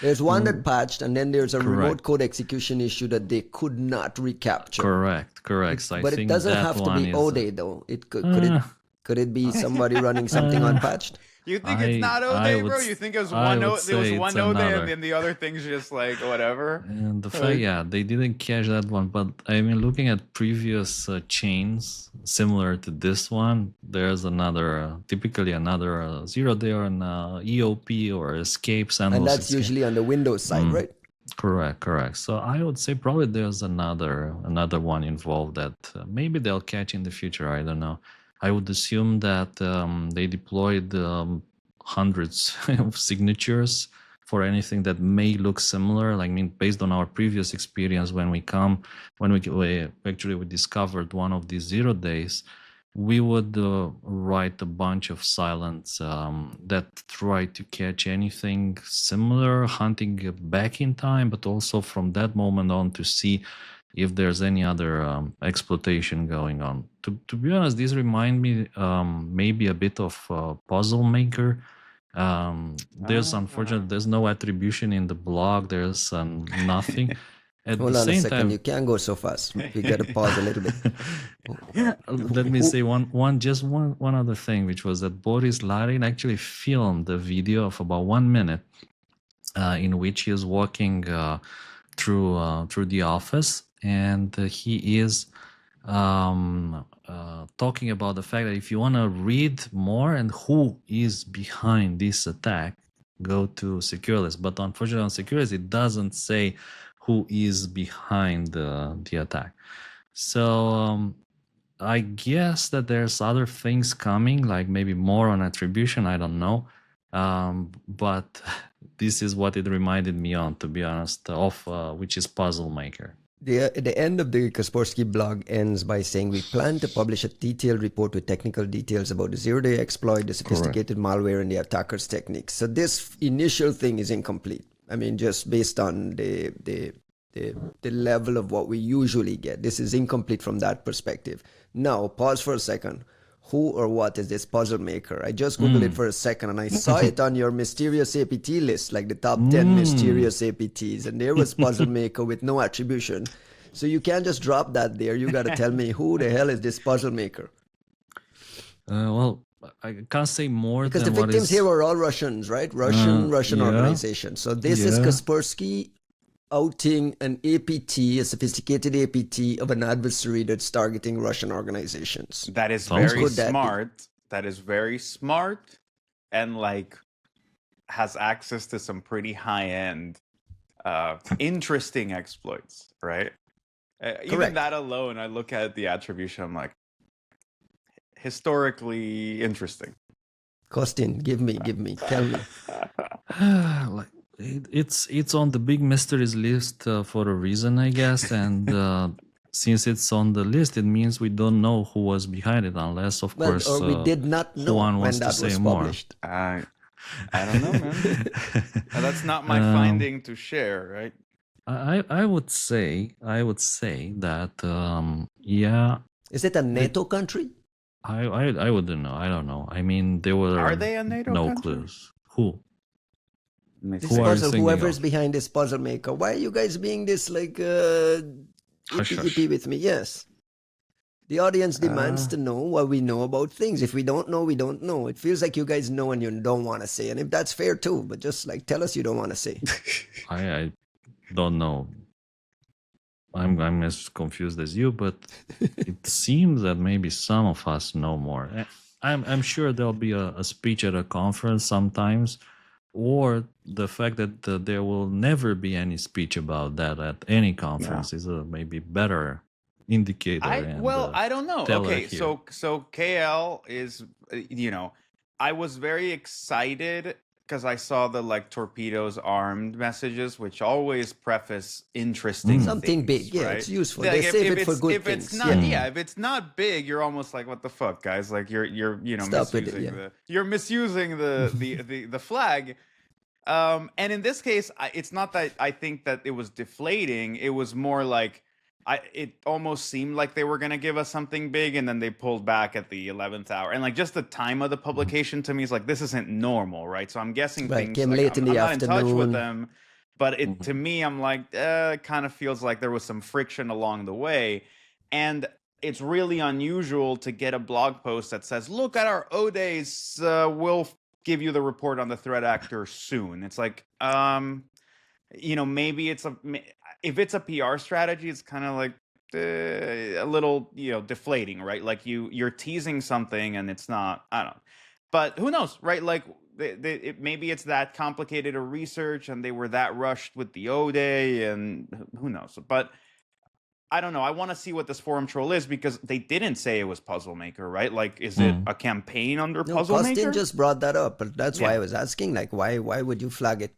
There's one that patched, and then there's a remote code execution issue that they could not recapture. Correct. So But I think it doesn't that have to one be is, O-day though. It could it be somebody running something unpatched? You think it's not I O-Day, would bro? s- You think it was I one would O? It say was it's one O-Day, another. and then the other things just like whatever. And the fact, yeah, they didn't catch that one. But I mean, looking at previous chains similar to this one, there's another, typically another 0-day or an EOP or escape sandbox. And that's usually on the Windows side, right? Correct. So I would say probably there's another one involved that maybe they'll catch in the future. I don't know. I would assume that they deployed hundreds of signatures for anything that may look similar. Like, I mean, based on our previous experience, when we discovered one of these 0-days, we would write a bunch of silents that try to catch anything similar, hunting back in time, but also from that moment on to see if there's any other exploitation going on. To be honest, these remind me maybe a bit of PuzzleMaker. There's unfortunately there's no attribution in the blog. There's nothing. At Hold the on a same second. time, You can't go so fast. We got to pause a little bit. let me say one other thing, which was that Boris Larin actually filmed a video of about 1 minute in which he is walking through the office, and he is talking about the fact that if you want to read more and who is behind this attack, go to SecureList. But unfortunately, on SecureList, it doesn't say who is behind the attack. So I guess that there's other things coming, like maybe more on attribution. I don't know. But this is what it reminded me on, to be honest, of which is PuzzleMaker. The end of the Kaspersky blog ends by saying, we plan to publish a detailed report with technical details about the zero-day exploit, the sophisticated malware, and the attacker's techniques. So this initial thing is incomplete. I mean, just based on the level of what we usually get. This is incomplete from that perspective. Now, pause for a second. Who or what is this PuzzleMaker? I just Googled it for a second and I saw it on your mysterious APT list, like the top 10 mysterious APTs. And there was PuzzleMaker with no attribution. So you can't just drop that there. You got to tell me, who the hell is this PuzzleMaker? Well, I can't say more because than the what victims is... here were all Russians, right? Russian yeah. organization. So this is Kaspersky outing an APT, a sophisticated APT of an adversary that's targeting Russian organizations. That is Sounds very good. smart. That is very smart, and like has access to some pretty high-end, interesting exploits, right? Even Correct. that alone, I look at the attribution, I'm like, historically interesting. Kostin, give me, tell me. Like, it's on the big mysteries list for a reason, I guess, and since it's on the list, it means we don't know who was behind it, unless, of course, or we did not know Juan when wants that to was say more. published. I don't know, man. That's not my finding to share, right? I would say that yeah. Is it a NATO country? I wouldn't know. I don't know. I mean, there were Are they a NATO no country? clues. Who? This Who are you puzzle, thinking whoever's of? behind this PuzzleMaker. Why are you guys being this like Hush, hush. ippy with me? Yes. The audience demands to know what we know about things. If we don't know, we don't know. It feels like you guys know and you don't want to say. And if that's fair too, but just like tell us you don't want to say. I don't know. I'm as confused as you, but it seems that maybe some of us know more. I'm sure there'll be a speech at a conference sometimes, or the fact that there will never be any speech about that at any conference is a maybe better indicator. I don't know. teller Okay, here. so KL is, I was very excited because I saw the like torpedoes armed messages, which always preface interesting Something things, big. Yeah, right? it's useful. Like, They save it it's, for good if things. it's not, yeah. if it's not big, you're almost like, what the fuck, guys? Like you're Stop with it, misusing you're misusing the flag. And in this case, it's not that I think that it was deflating. It was more like it almost seemed like they were going to give us something big, and then they pulled back at the 11th hour. And like just the time of the publication to me is like, this isn't normal, right? So I'm guessing Right, things came like, late in the I'm not in touch with afternoon. them, but it to me, I'm like, it kind of feels like there was some friction along the way. And it's really unusual to get a blog post that says, look at our O days, we'll give you the report on the threat actor soon. It's like, maybe if it's a PR strategy, it's kind of like a little, deflating, right? Like you're teasing something and it's not, I don't know. But who knows, right? Like maybe it's that complicated a research and they were that rushed with the O day, and who knows. But I don't know. I want to see what this forum troll is, because they didn't say it was PuzzleMaker, right? Like, is it a campaign under No, PuzzleMaker? Kostin just brought that up, but that's why I was asking, like, why would you flag it?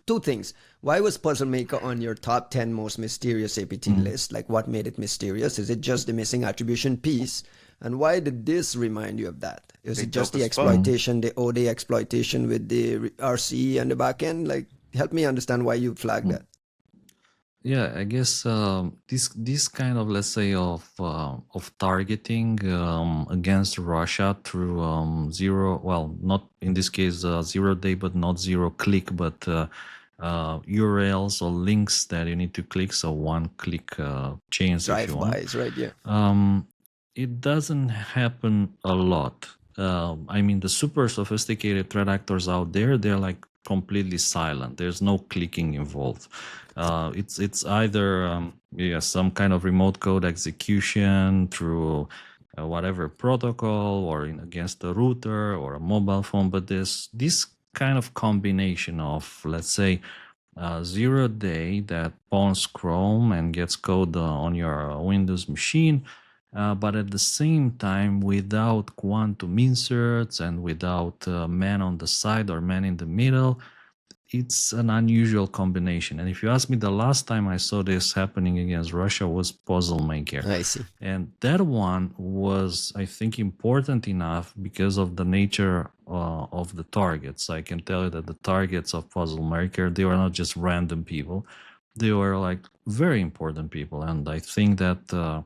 Two things. Why was PuzzleMaker on your top 10 most mysterious APT list? Like, what made it mysterious? Is it just the missing attribution piece? And why did this remind you of that? Is it just the exploitation, the OD exploitation with the RCE and the backend? Like, help me understand why you flagged that. Yeah, I guess this kind of, let's say, of targeting against Russia through zero, well, not in this case 0 day, but not zero click, but URLs or links that you need to click, so one-click chains if you want. Drive-bys, right? Yeah. It doesn't happen a lot. I mean, the super sophisticated threat actors out there, they're like completely silent. There's no clicking involved. It's either some kind of remote code execution through whatever protocol or against a router or a mobile phone. But there's this kind of combination of, let's say, 0 day that pawns Chrome and gets code on your Windows machine, but at the same time without quantum inserts and without man on the side or man in the middle. It's an unusual combination. And if you ask me, the last time I saw this happening against Russia was PuzzleMaker. I see. And that one was, I think, important enough because of the nature of the targets. I can tell you that the targets of PuzzleMaker, they were not just random people. They were like very important people. And I think that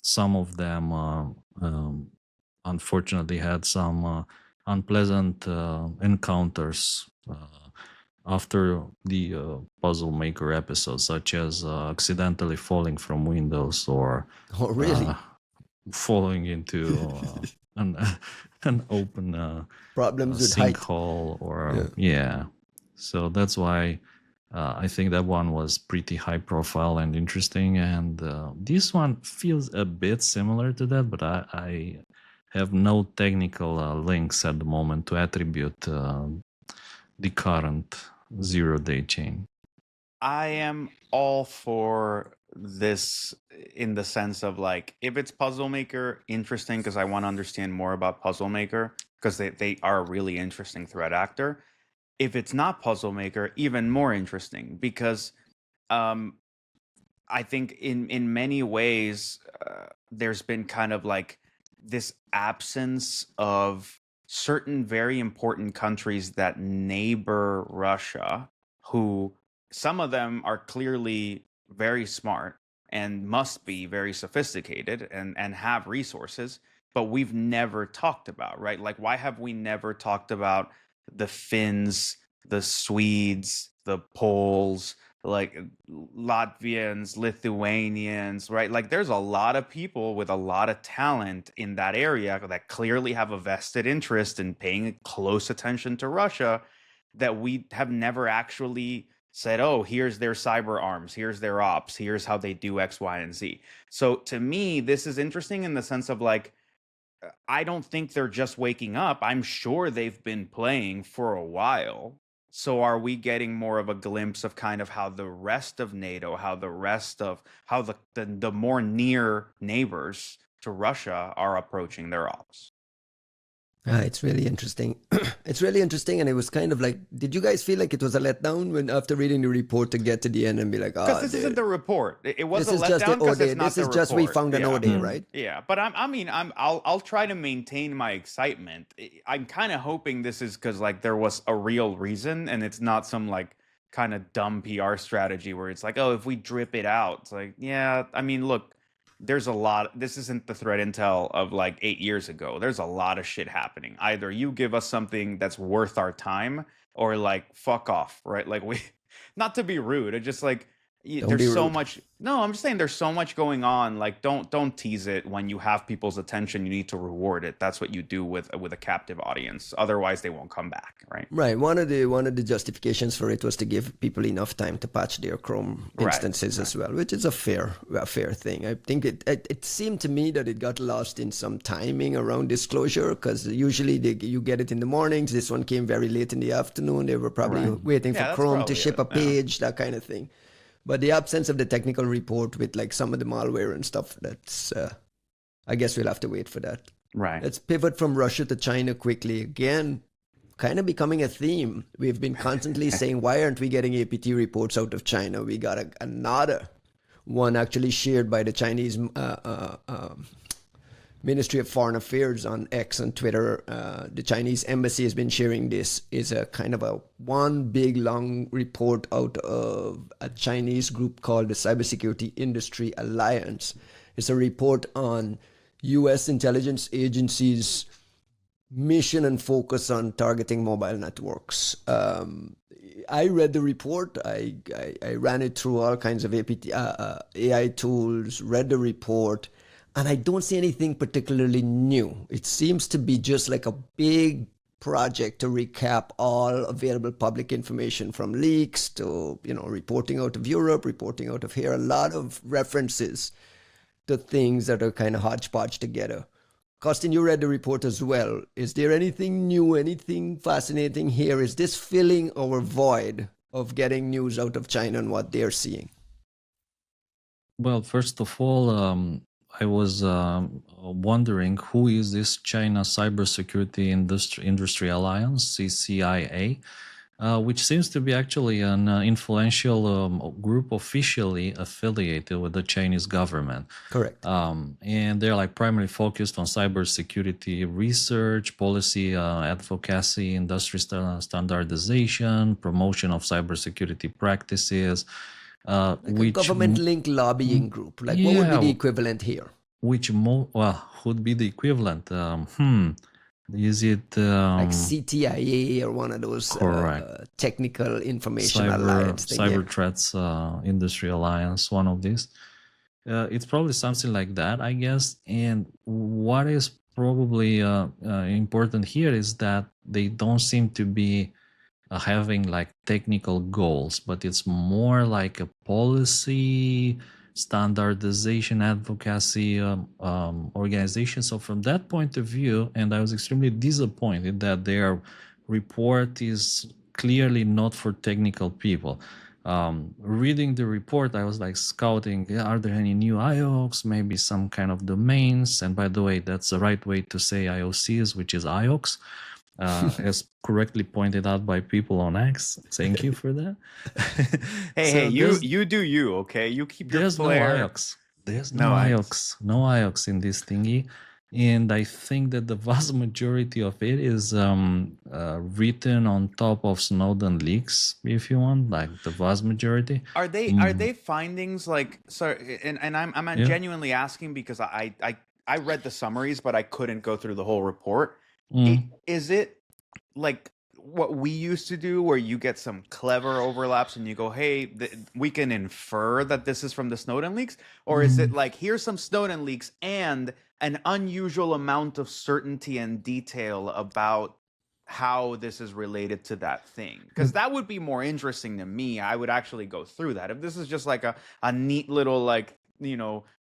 some of them unfortunately had some unpleasant encounters after the PuzzleMaker episode, such as accidentally falling from Windows or Oh, really? falling into an open Problems with height. sinkhole or So that's why I think that one was pretty high profile and interesting. And this one feels a bit similar to that, but I have no technical links at the moment to attribute the current 0 day chain. I am all for this in the sense of like, if it's PuzzleMaker, interesting, because I want to understand more about PuzzleMaker, because they are a really interesting threat actor. If it's not PuzzleMaker, even more interesting, because I think in many ways there's been kind of like this absence of certain very important countries that neighbor Russia, who some of them are clearly very smart and must be very sophisticated and have resources, but we've never talked about, right? Like, why have we never talked about the Finns, the Swedes, the Poles, like Latvians, Lithuanians, right? Like, there's a lot of people with a lot of talent in that area that clearly have a vested interest in paying close attention to Russia, that we have never actually said, oh, here's their cyber arms, here's their ops, here's how they do X, Y, and Z. So to me, this is interesting in the sense of like, I don't think they're just waking up. I'm sure they've been playing for a while. So are we getting more of a glimpse of kind of how the rest of NATO, how the more near neighbors to Russia are approaching their ops? It's really interesting. It's really interesting, and it was kind of like, did you guys feel like it was a letdown when after reading the report to get to the end and be like, because this isn't the report. It was this a is just letdown the because OD. it's not This the is report. just we found an OD, right? Yeah, but I'll try to maintain my excitement. I'm kind of hoping this is because like there was a real reason, and it's not some like kind of dumb PR strategy where it's like, oh, if we drip it out, it's like, yeah. I mean, look. There's a lot. This isn't the threat intel of like 8 years ago. There's a lot of shit happening. Either you give us something that's worth our time, or like fuck off, right? Like we, not to be rude, it's just like there's so much. No, I'm just saying there's so much going on. Like don't tease it when you have people's attention. You need to reward it. That's what you do with a captive audience. Otherwise, they won't come back, right? Right. One of the justifications for it was to give people enough time to patch their Chrome instances as well, which is a fair thing. I think it seemed to me that it got lost in some timing around disclosure, because usually you get it in the mornings. This one came very late in the afternoon. They were probably waiting for Chrome to ship a page, that kind of thing. But the absence of the technical report with like some of the malware and stuff, that's, I guess we'll have to wait for that. Right. Let's pivot from Russia to China quickly. Again, kind of becoming a theme. We've been constantly saying, why aren't we getting APT reports out of China? We got another one actually shared by the Chinese Ministry of Foreign Affairs on X and Twitter. The Chinese embassy has been sharing this. Is a kind of a one big long report out of a Chinese group called the Cybersecurity Industry Alliance. It's a report on U.S. intelligence agencies' mission and focus on targeting mobile networks. I read the report. I ran it through all kinds of AI tools, read the report, and I don't see anything particularly new. It seems to be just like a big project to recap all available public information from leaks to, reporting out of Europe, reporting out of here, a lot of references to things that are kind of hodgepodge together. Costin, you read the report as well. Is there anything new, anything fascinating here? Is this filling our void of getting news out of China and what they're seeing? Well, first of all, I was wondering who is this China Cybersecurity Industry Alliance, CCIA, which seems to be actually an influential group officially affiliated with the Chinese government. Correct. And they're like primarily focused on cybersecurity research, policy advocacy, industry standardization, promotion of cybersecurity practices. Like a government-linked lobbying group. Like, what would be the equivalent here? Which would be the equivalent? Is it like CTIA or one of those technical information alliance thing? Cyber Threats Industry Alliance, one of these. It's probably something like that, I guess. And what is probably important here is that they don't seem to be having like technical goals, but it's more like a policy standardization advocacy organization. So from that point of view, and I was extremely disappointed that their report is clearly not for technical people. Reading the report, I was like scouting, are there any new IOCs, maybe some kind of domains? And by the way, that's the right way to say IOCs, which is IOCs. As correctly pointed out by people on X. Thank you for that. Hey, you do you, okay? You keep your flair. There's no IOCs in this thingy. And I think that the vast majority of it is written on top of Snowden leaks, if you want, like the vast majority. Are they findings like, sorry, and I'm genuinely asking because I read the summaries, but I couldn't go through the whole report. Is it like what we used to do where you get some clever overlaps and you go, hey, we can infer that this is from the Snowden leaks? Or is it like, here's some Snowden leaks and an unusual amount of certainty and detail about how this is related to that thing? Because that would be more interesting to me. I would actually go through that. If this is just like a neat little like,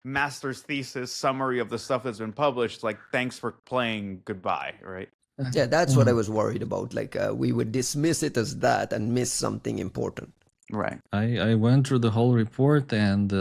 master's thesis summary of the stuff that's been published, like, thanks for playing, goodbye, right? Yeah, that's what I was worried about. Like, we would dismiss it as that and miss something important. Right. I went through the whole report and,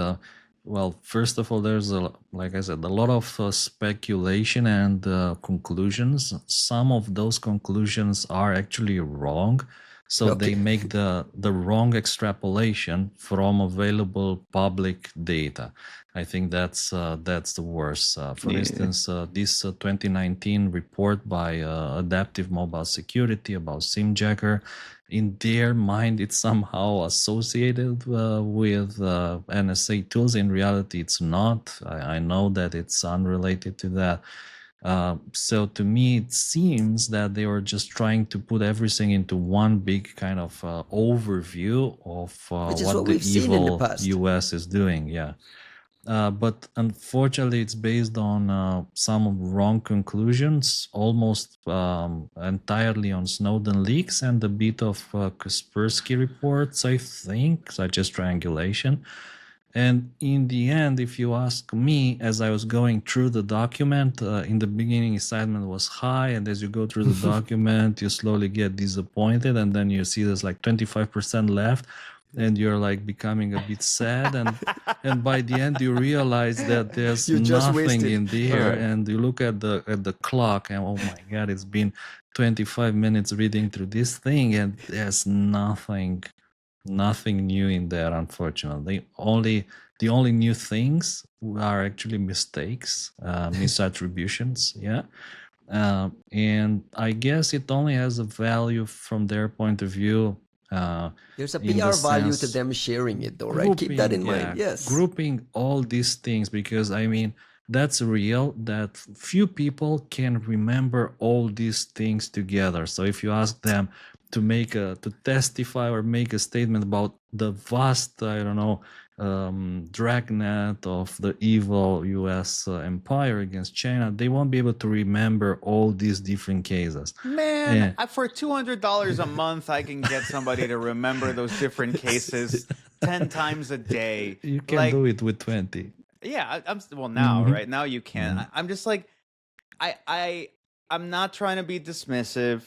well, first of all, there's, like I said, a lot of speculation and conclusions. Some of those conclusions are actually wrong. So they make the wrong extrapolation from available public data. I think that's the worst. For instance, this 2019 report by Adaptive Mobile Security about SIMjacker, in their mind, it's somehow associated with NSA tools. In reality, it's not. I know that it's unrelated to that. So to me, it seems that they were just trying to put everything into one big kind of overview of what the evil US is doing. Yeah. But unfortunately, it's based on some wrong conclusions, almost entirely on Snowden leaks and a bit of Kaspersky reports, I think, such as triangulation. And in the end, if you ask me, as I was going through the document, in the beginning, excitement was high. And as you go through the document, you slowly get disappointed. And then you see there's like 25% left. And you're like becoming a bit sad. And by the end, you realize that there's nothing in there. Right. And you look at the clock and, oh my God, it's been 25 minutes reading through this thing. And there's nothing new in there, unfortunately. The only new things are actually mistakes, misattributions. Yeah. And I guess it only has a value from their point of view. There's a PR value to them sharing it, though, right? Keep that in mind. Yes. Grouping all these things, because I mean, that's real, that few people can remember all these things together. So if you ask them, to testify or make a statement about the vast, I don't know, dragnet of the evil U.S. Empire against China, they won't be able to remember all these different cases. Man, for $200 a month, I can get somebody to remember those different cases 10 times a day. You can do it with 20. Yeah, well now, right now you can. I'm just like, I'm not trying to be dismissive,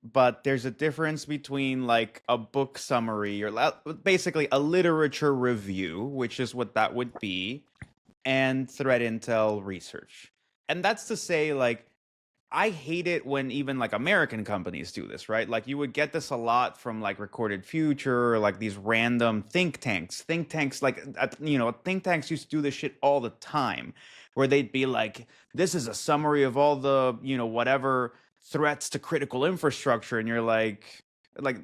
but there's a difference between like a book summary or basically a literature review, which is what that would be, and threat intel research. And that's to say, like, I hate it when even like American companies do this, right? Like you would get this a lot from like Recorded Future or like these random think tanks. Think tanks, like, think tanks used to do this shit all the time where they'd be like, this is a summary of all the, whatever threats to critical infrastructure. And you're like,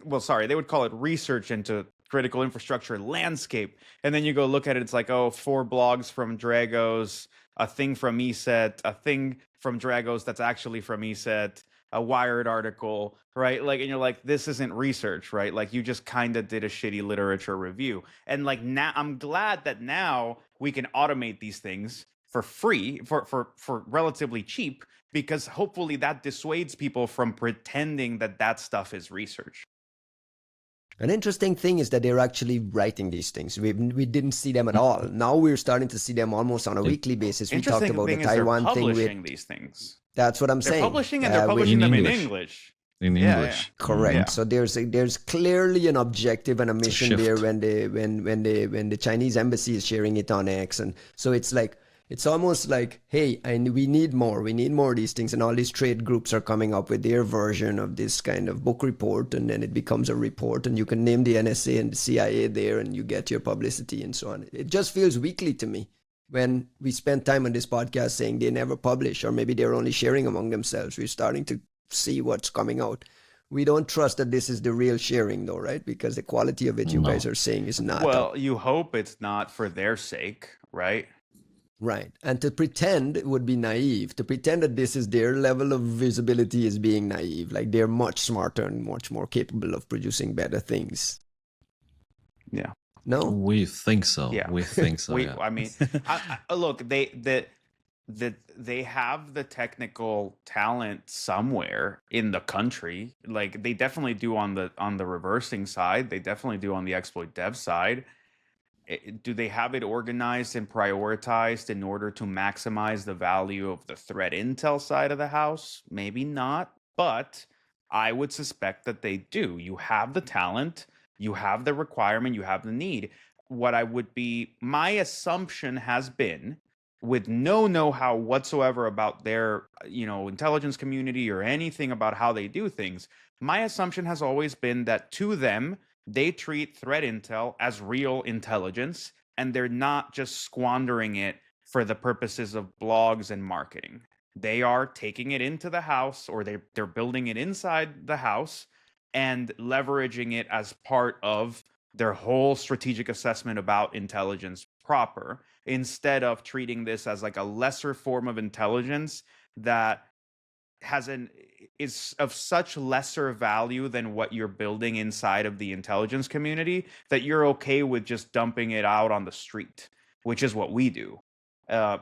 well, sorry, they would call it research into critical infrastructure landscape. And then you go look at it, it's like, 4 blogs from Dragos, a thing from ESET, a thing from Dragos that's actually from ESET, a Wired article, right? Like, and you're like, this isn't research, right? Like you just kind of did a shitty literature review. And like now, I'm glad that now we can automate these things for free, for relatively cheap, because hopefully that dissuades people from pretending that that stuff is research. An interesting thing is that they're actually writing these things. We didn't see them at all. Now we're starting to see them almost on a weekly basis. We talked about the Taiwan thing with these things. That's what I'm saying. They're publishing and they're publishing them in English. In English, correct. Yeah. So there's clearly an objective and a mission there when the Chinese embassy is sharing it on X, and so it's like, it's almost like, hey, we need more of these things, and all these trade groups are coming up with their version of this kind of book report, and then it becomes a report, and you can name the NSA and the CIA there, and you get your publicity and so on. It just feels weakly to me when we spend time on this podcast saying they never publish, or maybe they're only sharing among themselves. We're starting to see what's coming out. We don't trust that this is the real sharing, though, right? Because the quality of it, you guys are saying, is not. Well, you hope it's not for their sake, right? Right. And to pretend would be naive. To pretend that this is their level of visibility is being naive. Like they're much smarter and much more capable of producing better things. Yeah. No? We think so. Yeah. We think so. Yeah. I mean, look, they have the technical talent somewhere in the country. Like they definitely do on the reversing side. They definitely do on the exploit dev side. Do they have it organized and prioritized in order to maximize the value of the threat intel side of the house? Maybe not, but I would suspect that they do. You have the talent, you have the requirement, you have the need. My assumption has been, with no know-how whatsoever about their, intelligence community or anything about how they do things, my assumption has always been that to them, they treat threat intel as real intelligence, and they're not just squandering it for the purposes of blogs and marketing. They are taking it into the house, or they're building it inside the house and leveraging it as part of their whole strategic assessment about intelligence proper, instead of treating this as like a lesser form of intelligence that is of such lesser value than what you're building inside of the intelligence community that you're okay with just dumping it out on the street, which is what we do. There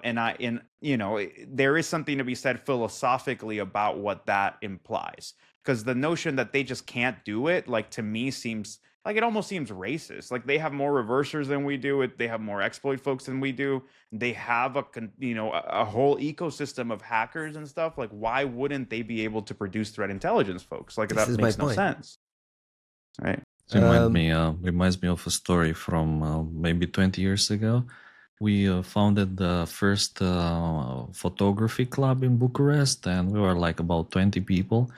is something to be said philosophically about what that implies, because the notion that they just can't do it, like, to me seems like, it almost seems racist. Like, they have more reversers than we do. They have more exploit folks than we do. They have a whole ecosystem of hackers and stuff. Like, why wouldn't they be able to produce threat intelligence folks? Like, that makes no sense, right? It reminds me of a story from maybe 20 years ago. We founded the first photography club in Bucharest, and we were like about 20 people.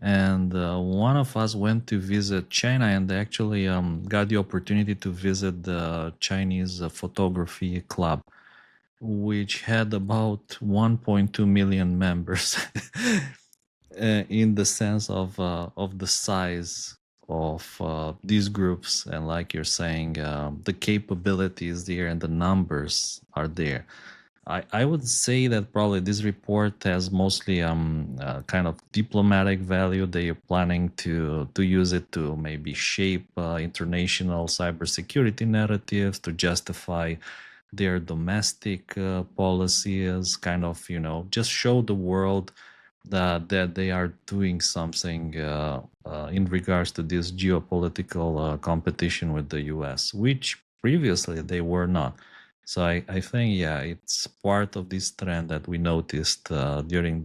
And one of us went to visit China, and they actually got the opportunity to visit the Chinese photography club, which had about 1.2 million members in the sense of the size of these groups. And like you're saying, the capabilities there and the numbers are there. I would say that probably this report has mostly kind of diplomatic value. They are planning to use it to maybe shape international cybersecurity narratives to justify their domestic policies, kind of, just show the world that they are doing something in regards to this geopolitical competition with the US, which previously they were not. So I think, yeah, it's part of this trend that we noticed during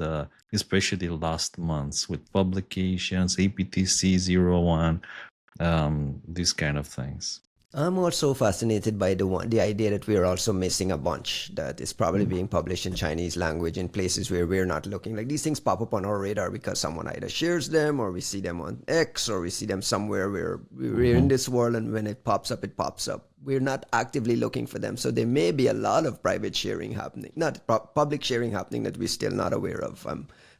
especially last months with publications, APTC 01, these kind of things. I'm also fascinated by the idea that we're also missing a bunch that is probably being published in Chinese language in places where we're not looking. Like these things pop up on our radar because someone either shares them, or we see them on X, or we see them somewhere where we're in this world, and when it pops up, it pops up. We're not actively looking for them. So there may be a lot of private sharing happening, not public sharing happening, that we're still not aware of.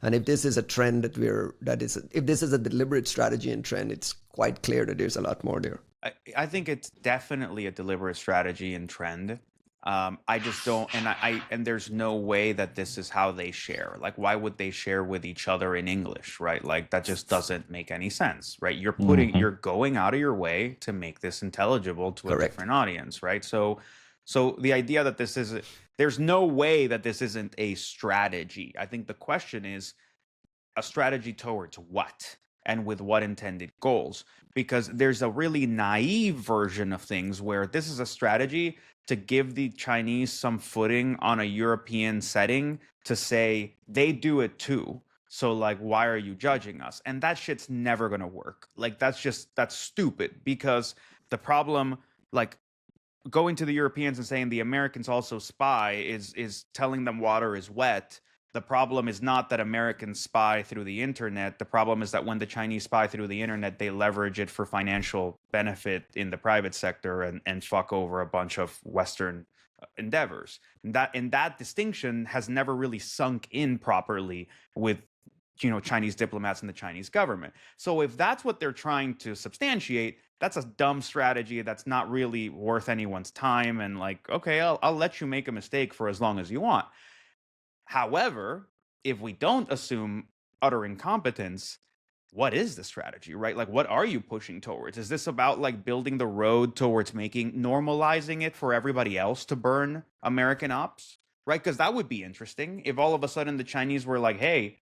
And if this is a trend if this is a deliberate strategy and trend, it's quite clear that there's a lot more there. I think it's definitely a deliberate strategy and trend. I just don't, and there's no way that this is how they share. Like, why would they share with each other in English, right? Like, that just doesn't make any sense, right? You're going out of your way to make this intelligible to a different audience, right? So the idea that there's no way that this isn't a strategy. I think the question is a strategy towards what? And with what intended goals? Because there's a really naive version of things where this is a strategy to give the Chinese some footing on a European setting to say they do it too. So like, why are you judging us? And that shit's never going to work. Like, that's stupid, because the problem, like, going to the Europeans and saying the Americans also spy is telling them water is wet. The problem is not that Americans spy through the internet. The problem is that when the Chinese spy through the internet, they leverage it for financial benefit in the private sector and fuck over a bunch of Western endeavors. And that distinction has never really sunk in properly with Chinese diplomats and the Chinese government. So if that's what they're trying to substantiate, that's a dumb strategy that's not really worth anyone's time. And like, okay, I'll let you make a mistake for as long as you want. However, if we don't assume utter incompetence, what is the strategy, right? Like, what are you pushing towards? Is this about like building the road towards normalizing it for everybody else to burn American ops, right? Because that would be interesting if all of a sudden the Chinese were like, hey,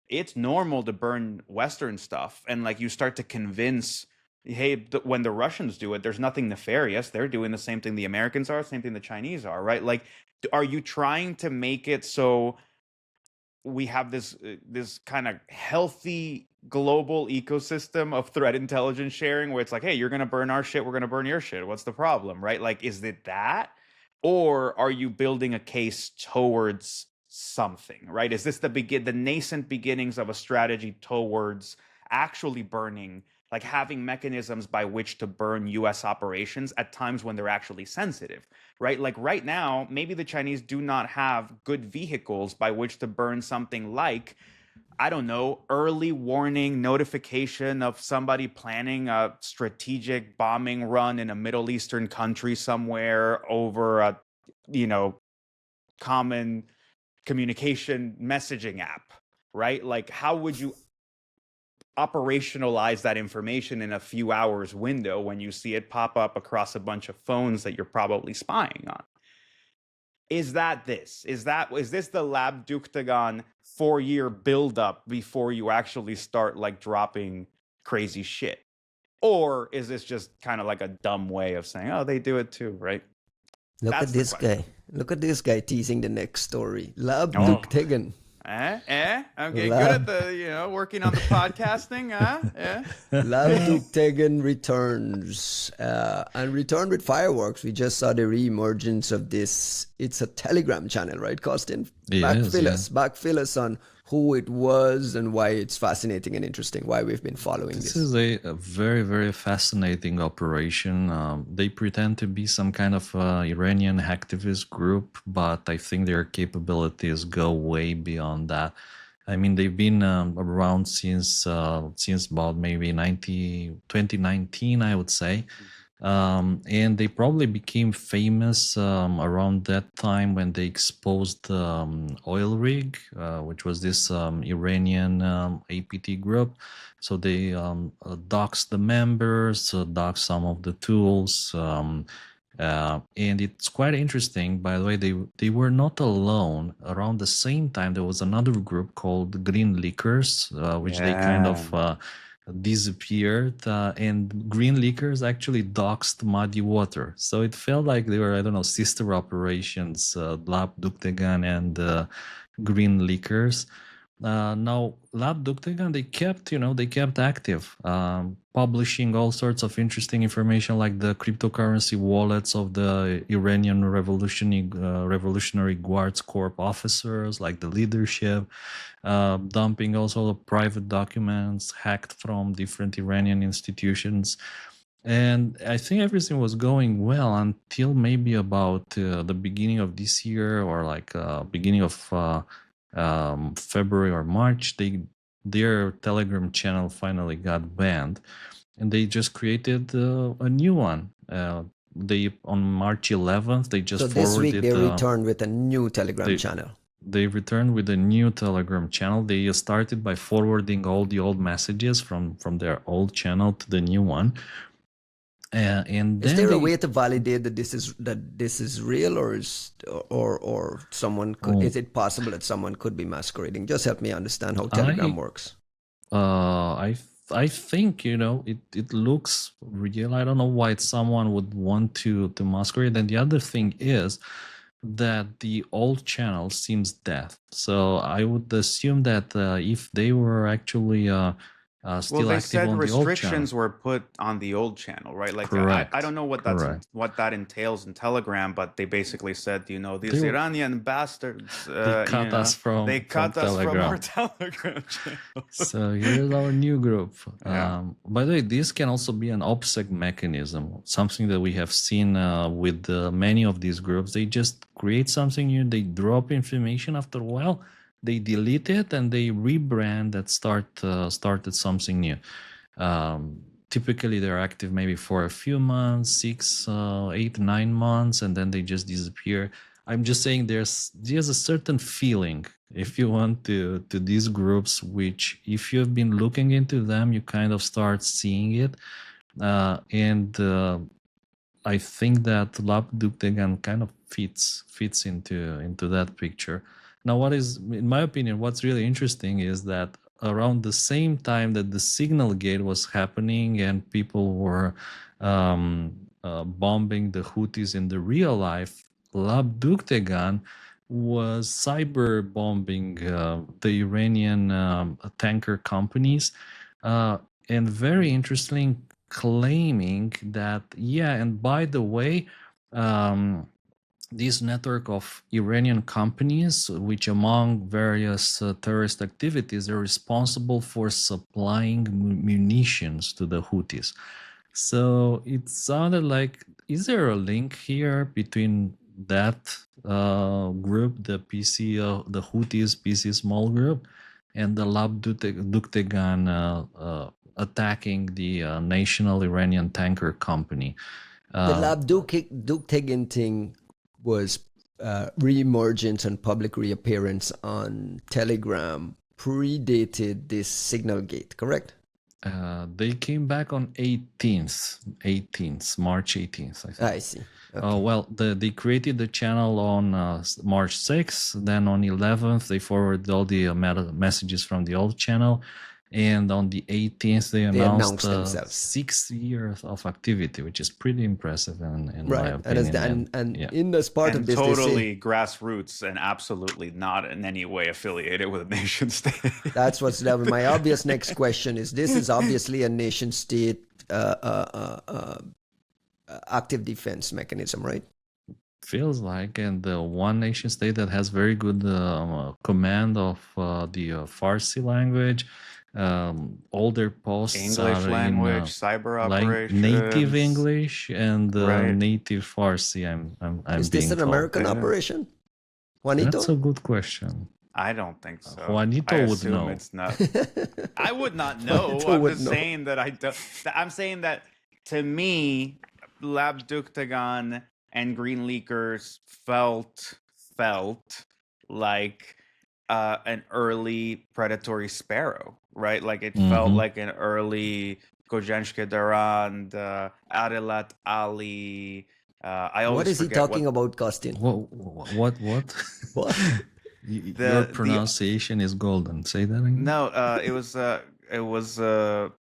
it's normal to burn Western stuff. And like, you start to convince, hey, when the Russians do it, there's nothing nefarious. They're doing the same thing the Americans are, same thing the Chinese are, right? Like, are you trying to make it so we have this kind of healthy global ecosystem of threat intelligence sharing where it's like, hey, you're going to burn our shit, we're going to burn your shit. What's the problem, right? Like, is it that? Or are you building a case towards something, right? Is this the nascent beginnings of a strategy towards actually burning, like having mechanisms by which to burn US operations at times when they're actually sensitive, right? Like right now, maybe the Chinese do not have good vehicles by which to burn something like, I don't know, early warning notification of somebody planning a strategic bombing run in a Middle Eastern country somewhere over a, common communication messaging app, right? Like, how would you operationalize that information in a few hours window when you see it pop up across a bunch of phones that you're probably spying on? Is this the Lab Dookhtegan 4-year buildup before you actually start like dropping crazy shit? Or is this just kind of like a dumb way of saying, oh, they do it too, right? Look at this guy. Look at this guy teasing the next story. Lab Dookhtegan. I'm getting good at working on the podcasting. Lab Dookhtegan returns and returned with fireworks. We just saw the reemergence of this. It's a Telegram channel, right, Costin? Backfill us on who it was and why it's fascinating and interesting, why we've been following this. This is a very, very fascinating operation. They pretend to be some kind of Iranian hacktivist group, but I think their capabilities go way beyond that. I mean, they've been around since about maybe 2019, I would say. And they probably became famous around that time when they exposed Oil Rig, which was this Iranian APT group. So they doxed the members, doxed some of the tools. And it's quite interesting, by the way, they were not alone. Around the same time, there was another group called Green Leakers, which they kind of disappeared, and Green Leakers actually doxed Muddy Water. So it felt like they were, I don't know, sister operations, Lab Dookhtegan and Green Leakers. Now, Lab Dookhtegan, they kept active, publishing all sorts of interesting information like the cryptocurrency wallets of the Iranian Revolutionary Guards Corps officers, like the leadership, dumping also the private documents hacked from different Iranian institutions. And I think everything was going well until maybe about the beginning of this year, or like beginning of February or March. Their Telegram channel finally got banned, and they just created a new one. They on March 11th they just So this forwarded. week they returned with a new Telegram channel. They returned with a new Telegram channel. They started by forwarding all the old messages from their old channel to the new one. And is then there a way to validate that this is real, or someone could? Is it possible that someone could be masquerading? Just help me understand how Telegram works. I think it looks real. I don't know why someone would want to masquerade. And the other thing is that the old channel seems dead. So I would assume that if they were actually still they active said on the old channel, restrictions were put on the old channel, right? Like I don't know what that entails in Telegram, but they basically said, these Iranian bastards, they cut us from our Telegram channel. So here's our new group. By the way, this can also be an opsec mechanism, something that we have seen with many of these groups. They just create something new, they drop information. After a while, they delete it and they rebrand that started something new. Typically, they're active maybe for a few months, 6, 8, 9 months, and then they just disappear. I'm just saying there's a certain feeling, if you want, to these groups, which if you've been looking into them, you kind of start seeing it. And I think that Lab Dookhtegan kind of fits into that picture. Now, in my opinion, what's really interesting is that around the same time that the Signalgate was happening and people were bombing the Houthis in the real life, Lab Dookhtegan was cyber bombing the Iranian tanker companies, and very interesting, claiming that, and by the way, this network of Iranian companies, which among various terrorist activities, are responsible for supplying munitions to the Houthis. So it sounded like, is there a link here between that group, the Houthis PC small group, and the Lab Dookhtegan attacking the national Iranian tanker company? The Lab Dookhtegan thing was reemergence and public reappearance on Telegram predated this Signalgate, correct? They came back on March 18th, I think. I see. Okay. Well, they created the channel on March 6th. Then on 11th, they forwarded all the messages from the old channel. And on the 18th, they announced themselves 6 years of activity, which is pretty impressive in my opinion. And in this part of this, totally grassroots and absolutely not in any way affiliated with a nation state. That's what's that. My obvious next question is: this is obviously a nation state active defense mechanism, right? Feels like, and the one nation state that has very good command of the Farsi language. All their posts English language, cyber operations, native English and native Farsi. Is this an American operation, Juanito? That's a good question. I don't think so. Juanito would know. It's not. I would not know. I'm just saying that I don't. I'm saying that, to me, Lab Dookhtegan and Green Leakers felt like an early predatory sparrow, right? Like it felt like an early Kojenske Durand, Adelat Ali. I always What is he forget talking about, Costin? What? What? Your pronunciation is golden. Say that again. No, it was the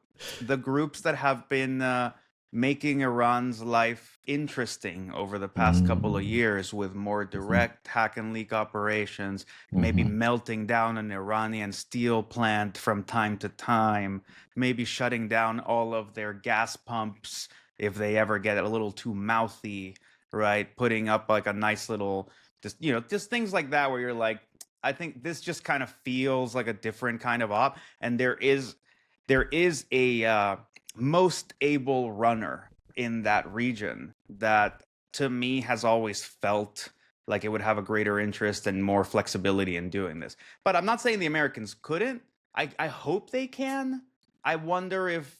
groups that have been making Iran's life interesting over the past couple of years with more direct hack and leak operations, maybe melting down an Iranian steel plant from time to time, maybe shutting down all of their gas pumps if they ever get a little too mouthy, right? Putting up like a nice little, just things like that where you're like, I think this just kind of feels like a different kind of op, and there is a most able runner in that region that to me has always felt like it would have a greater interest and more flexibility in doing this. But I'm not saying the Americans couldn't. I hope they can. I wonder if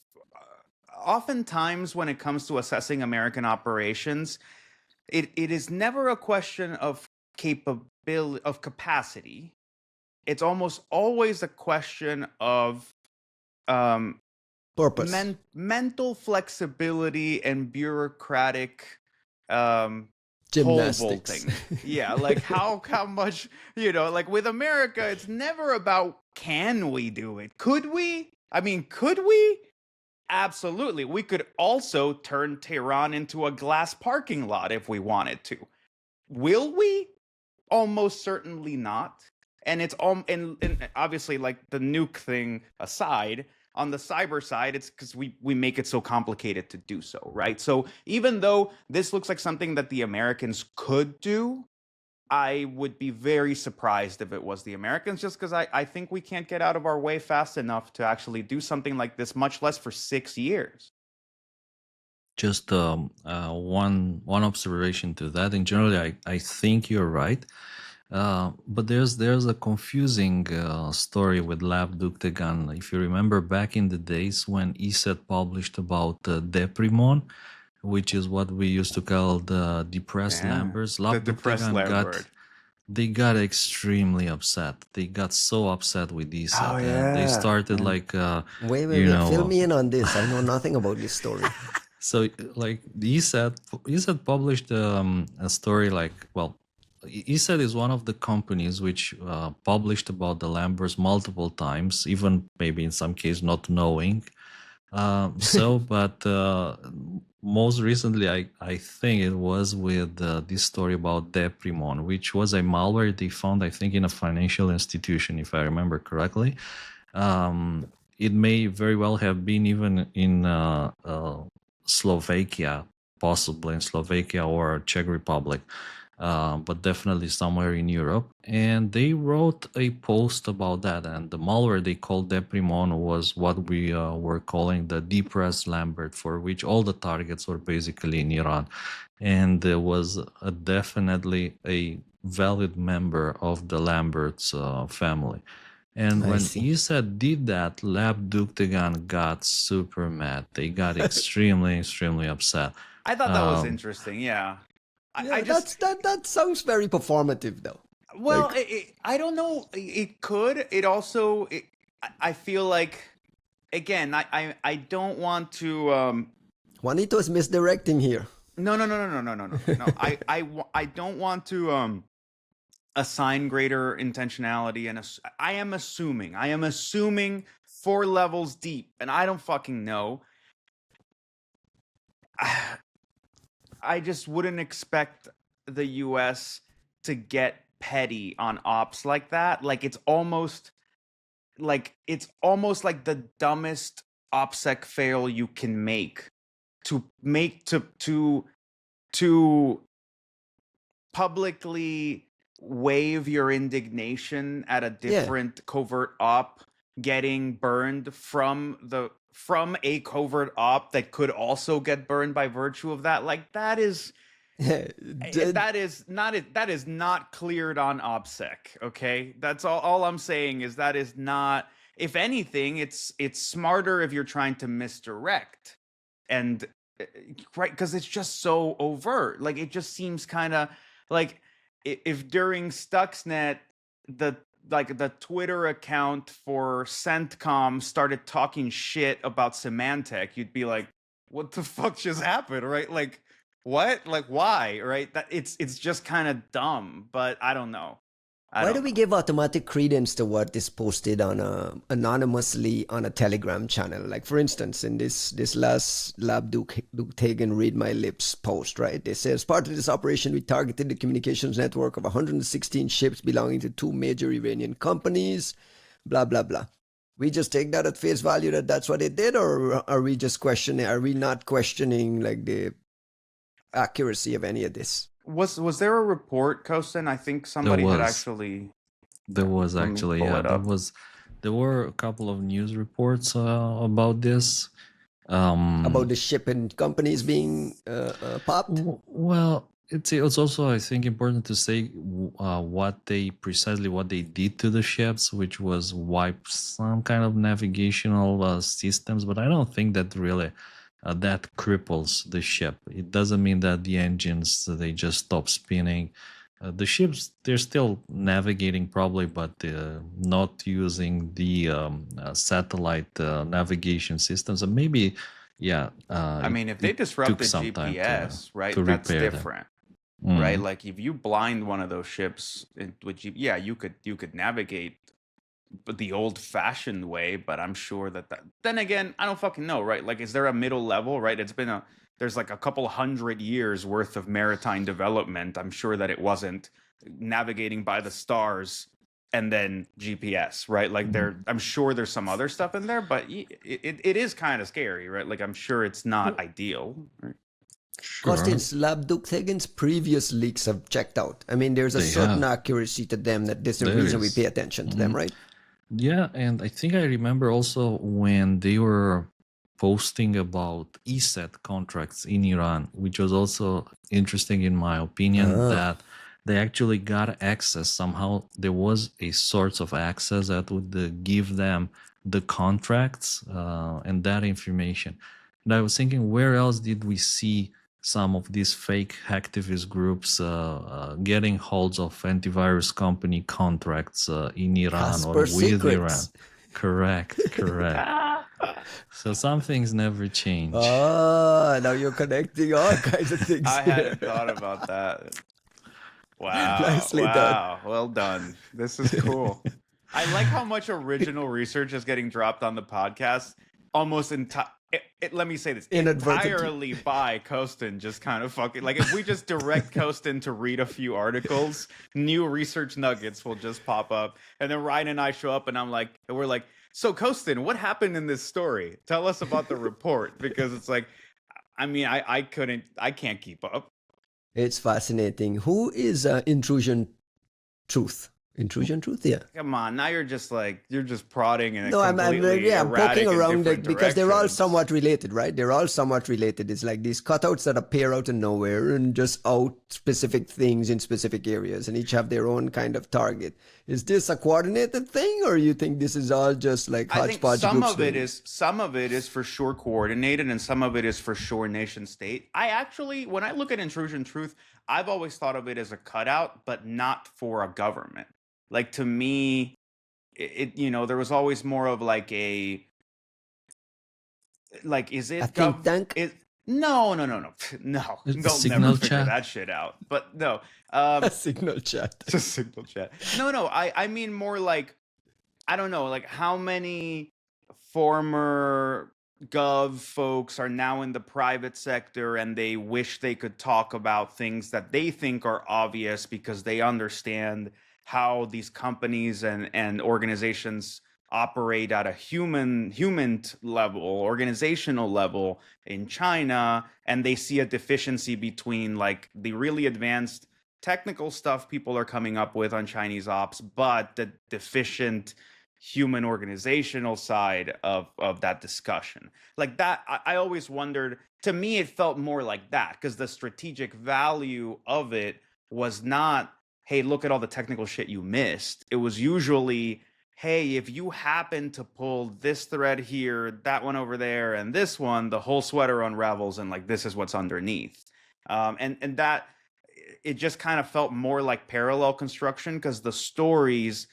oftentimes when it comes to assessing American operations, it is never a question of capacity. It's almost always a question of Purpose. mental flexibility and bureaucratic pole Gymnastics. vaulting. Yeah, like how much, like with America, it's never about can we do it? Could we? I mean, could we? Absolutely. We could also turn Tehran into a glass parking lot if we wanted to. Will we? Almost certainly not. And it's and obviously, like the nuke thing aside, on the cyber side, it's because we make it so complicated to do so, right? So even though this looks like something that the Americans could do, I would be very surprised if it was the Americans, just because I think we can't get out of our way fast enough to actually do something like this, much less for 6 years. Just one observation to that. In general, I think you're right. But there's a confusing story with Lab Dookhtegan. If you remember back in the days when ESET published about Deprimon, which is what we used to call the depressed Lambers, the depressed Lambert. They got extremely upset. They got so upset with ESET. Oh, And they started like, Wait, fill me in on this. I know nothing about this story. So like the ESET published a story like, well, ESET is one of the companies which published about the Lambers multiple times, even maybe in some case not knowing. But most recently, I think it was with this story about Deprimon, which was a malware they found, I think, in a financial institution, if I remember correctly. It may very well have been even in Slovakia, possibly in Slovakia or Czech Republic. But definitely somewhere in Europe. And they wrote a post about that. And the malware they called Deprimon was what we were calling the depressed Lambert, for which all the targets were basically in Iran. And there was definitely a valid member of the Lambert's family. And when ESET did that, Lab Dookhtegan got super mad. They got extremely upset. I thought that was interesting, yeah. That sounds very performative, though. Well, like, I don't know. It could. It also. I feel like, again, I don't want to. Juanito is misdirecting here. No. I don't want to assign greater intentionality, and I am assuming 4 levels deep, and I don't fucking know. I just wouldn't expect the US to get petty on ops like that. Like it's almost like the dumbest opsec fail you can make to publicly wave your indignation at a different covert op getting burned from a covert op that could also get burned by virtue of that. Like that is that is not cleared on opsec. Okay, that's all I'm saying is that is not. If anything, it's smarter if you're trying to misdirect and right? Because it's just so overt. Like it just seems kind of like if during Stuxnet the the Twitter account for CENTCOM started talking shit about Symantec, you'd be like, "What the fuck just happened?" Right? Like, what? Like, why? Right? That it's just kind of dumb. But I don't know. Why do we give automatic credence to what is posted on anonymously on a Telegram channel? Like, for instance, in this last Lab Dookhtegan Read My Lips post, right? They say, as part of this operation, we targeted the communications network of 116 ships belonging to 2 major Iranian companies, blah, blah, blah. We just take that at face value that that's what they did, or are we just questioning, are we not questioning, like, the accuracy of any of this? Was there a report, Kostin? I think somebody had actually. There was actually, yeah. There were a couple of news reports about this. About the ship and companies being popped? Well, it's also, I think, important to say what they did to the ships, which was wipe some kind of navigational systems. But I don't think that really that cripples the ship. It doesn't mean that the engines, they just stop spinning. The ships, they're still navigating probably, but not using the satellite navigation systems. And maybe, yeah. I mean, if they disrupt the GPS, right, that's different, right? Like if you blind one of those ships with yeah, you could navigate the old-fashioned way, but I'm sure that then again, I don't fucking know, right? Like, is there a middle level, right? There's like a couple hundred years worth of maritime development. I'm sure that it wasn't navigating by the stars and then GPS, right? Like I'm sure there's some other stuff in there, but it is kind of scary, right? Like I'm sure it's not ideal, right? Sure. Kostin's Lab Dookthegan's previous leaks have checked out. I mean, there's a certain accuracy to them that there's a reason we pay attention to them, right? Yeah, and I think I remember also when they were posting about ESET contracts in Iran, which was also interesting in my opinion, that they actually got access. Somehow there was a source of access that would give them the contracts and that information. And I was thinking, where else did we see some of these fake hacktivist groups getting holds of antivirus company contracts in Iran or with Iran? Correct. So some things never change. Now you're connecting all kinds of things. I hadn't thought about that. Wow. Nicely done. Well done. This is cool. I like how much original research is getting dropped on the podcast. Almost let me say this, entirely by Kostin, just kind of fucking, like, if we just direct Kostin to read a few articles, new research nuggets will just pop up, and then Ryan and I show up, and we're like, so Kostin, what happened in this story? Tell us about the report, because it's like, I mean, I can't keep up. It's fascinating. Who is Intrusion Truth? Intrusion Truth, yeah. Come on, now you're just prodding and I'm poking around it because they're all somewhat related, right? They're all somewhat related. It's like these cutouts that appear out of nowhere and just out specific things in specific areas, and each have their own kind of target. Is this a coordinated thing, or you think this is all just like hodgepodge? Some of it is for sure coordinated, and some of it is for sure nation state. I actually, when I look at Intrusion Truth, I've always thought of it as a cutout, but not for a government. Like, to me, there was always more of like is it a think tank? No. They'll never figure that shit out. But no, a signal chat. Just signal chat. No. I mean more like, I don't know, like how many former gov folks are now in the private sector and they wish they could talk about things that they think are obvious because they understand how these companies and organizations operate at a human level, organizational level in China, and they see a deficiency between like the really advanced technical stuff people are coming up with on Chinese ops, but the deficient human organizational side of that discussion. Like that, I always wondered, to me it felt more like that, because the strategic value of it was not, hey, look at all the technical shit you missed. It was usually, hey, if you happen to pull this thread here, that one over there, and this one, the whole sweater unravels, and like this is what's underneath. And that it just kind of felt more like parallel construction because the stories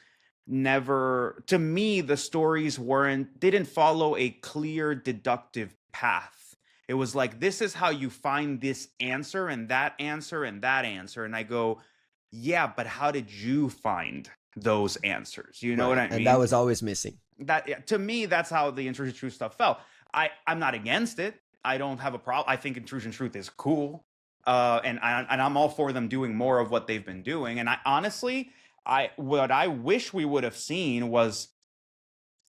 never, to me, the stories didn't follow a clear deductive path. It was like, this is how you find this answer and that answer and that answer. And I go, yeah, but how did you find those answers? You know what I mean? And that was always missing. To me, that's how the intrusion truth stuff felt. I'm not against it. I don't have a problem. I think intrusion truth is cool. And I'm all for them doing more of what they've been doing. And I honestly, what I wish we would have seen was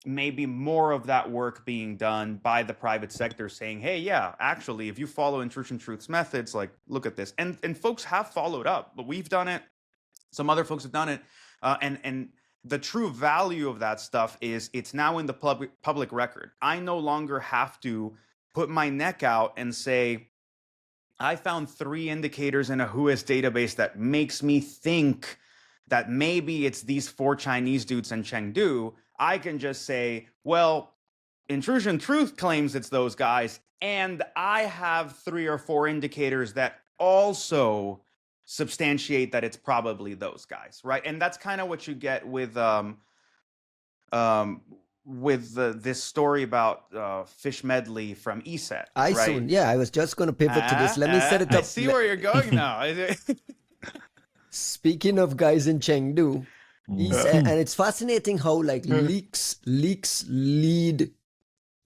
maybe more of that work being done by the private sector saying, hey, yeah, actually, if you follow intrusion truth's methods, like, look at this. And folks have followed up, but we've done it. Some other folks have done it. And the true value of that stuff is it's now in the public record. I no longer have to put my neck out and say, I found 3 indicators in a WHOIS database that makes me think that maybe it's these 4 Chinese dudes in Chengdu. I can just say, well, intrusion truth claims it's those guys, and I have 3 or 4 indicators that also substantiate that it's probably those guys, right? And that's kind of what you get with this story about Fish Medley from ESET. iSoon, right? Yeah, I was just going to pivot to this. Let me set it up. I see where you're going now. Speaking of guys in Chengdu, and it's fascinating how like leaks lead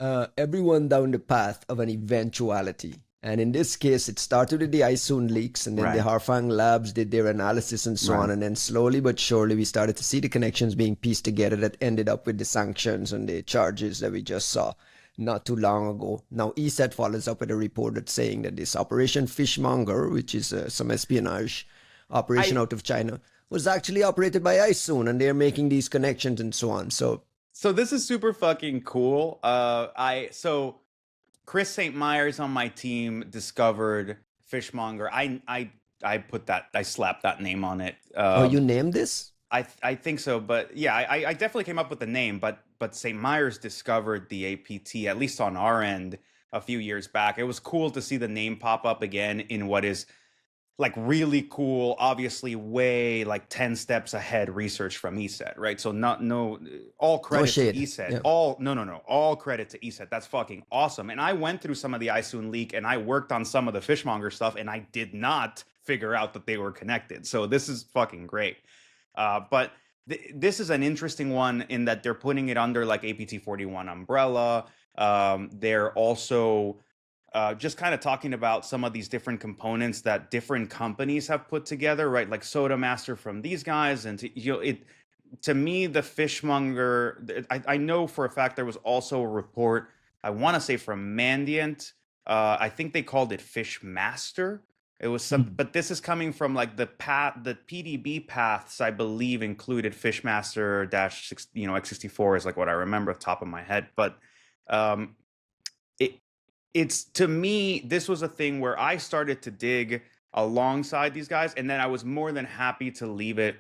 everyone down the path of an eventuality. And in this case, it started with the iSoon leaks, and then the Harfang Labs did their analysis and so on. And then slowly but surely, we started to see the connections being pieced together that ended up with the sanctions and the charges that we just saw not too long ago. Now, ESET follows up with a report that's saying that this Operation Fishmonger, which is some espionage operation out of China, was actually operated by iSoon, and they're making these connections and so on. So this is super fucking cool. Chris St. Myers on my team discovered Fishmonger. I put that, I slapped that name on it. you named this? I think so, but yeah, I definitely came up with the name, but St. Myers discovered the APT, at least on our end, a few years back. It was cool to see the name pop up again in what is like really cool, obviously way like 10 steps ahead research from ESET, right? So all credit to ESET. Yeah. All credit to ESET. That's fucking awesome. And I went through some of the iSoon leak and I worked on some of the Fishmonger stuff and I did not figure out that they were connected. So this is fucking great. But this is an interesting one in that they're putting it under like APT41 umbrella. They're also just kind of talking about some of these different components that different companies have put together, right? Like Soda Master from these guys, and to me, the Fishmonger. I know for a fact there was also a report. I want to say from Mandiant. I think they called it Fishmaster. It was some, but this is coming from like the PDB paths. I believe included Fishmaster X64 is like what I remember off the top of my head, but it's to me, this was a thing where I started to dig alongside these guys, and then I was more than happy to leave it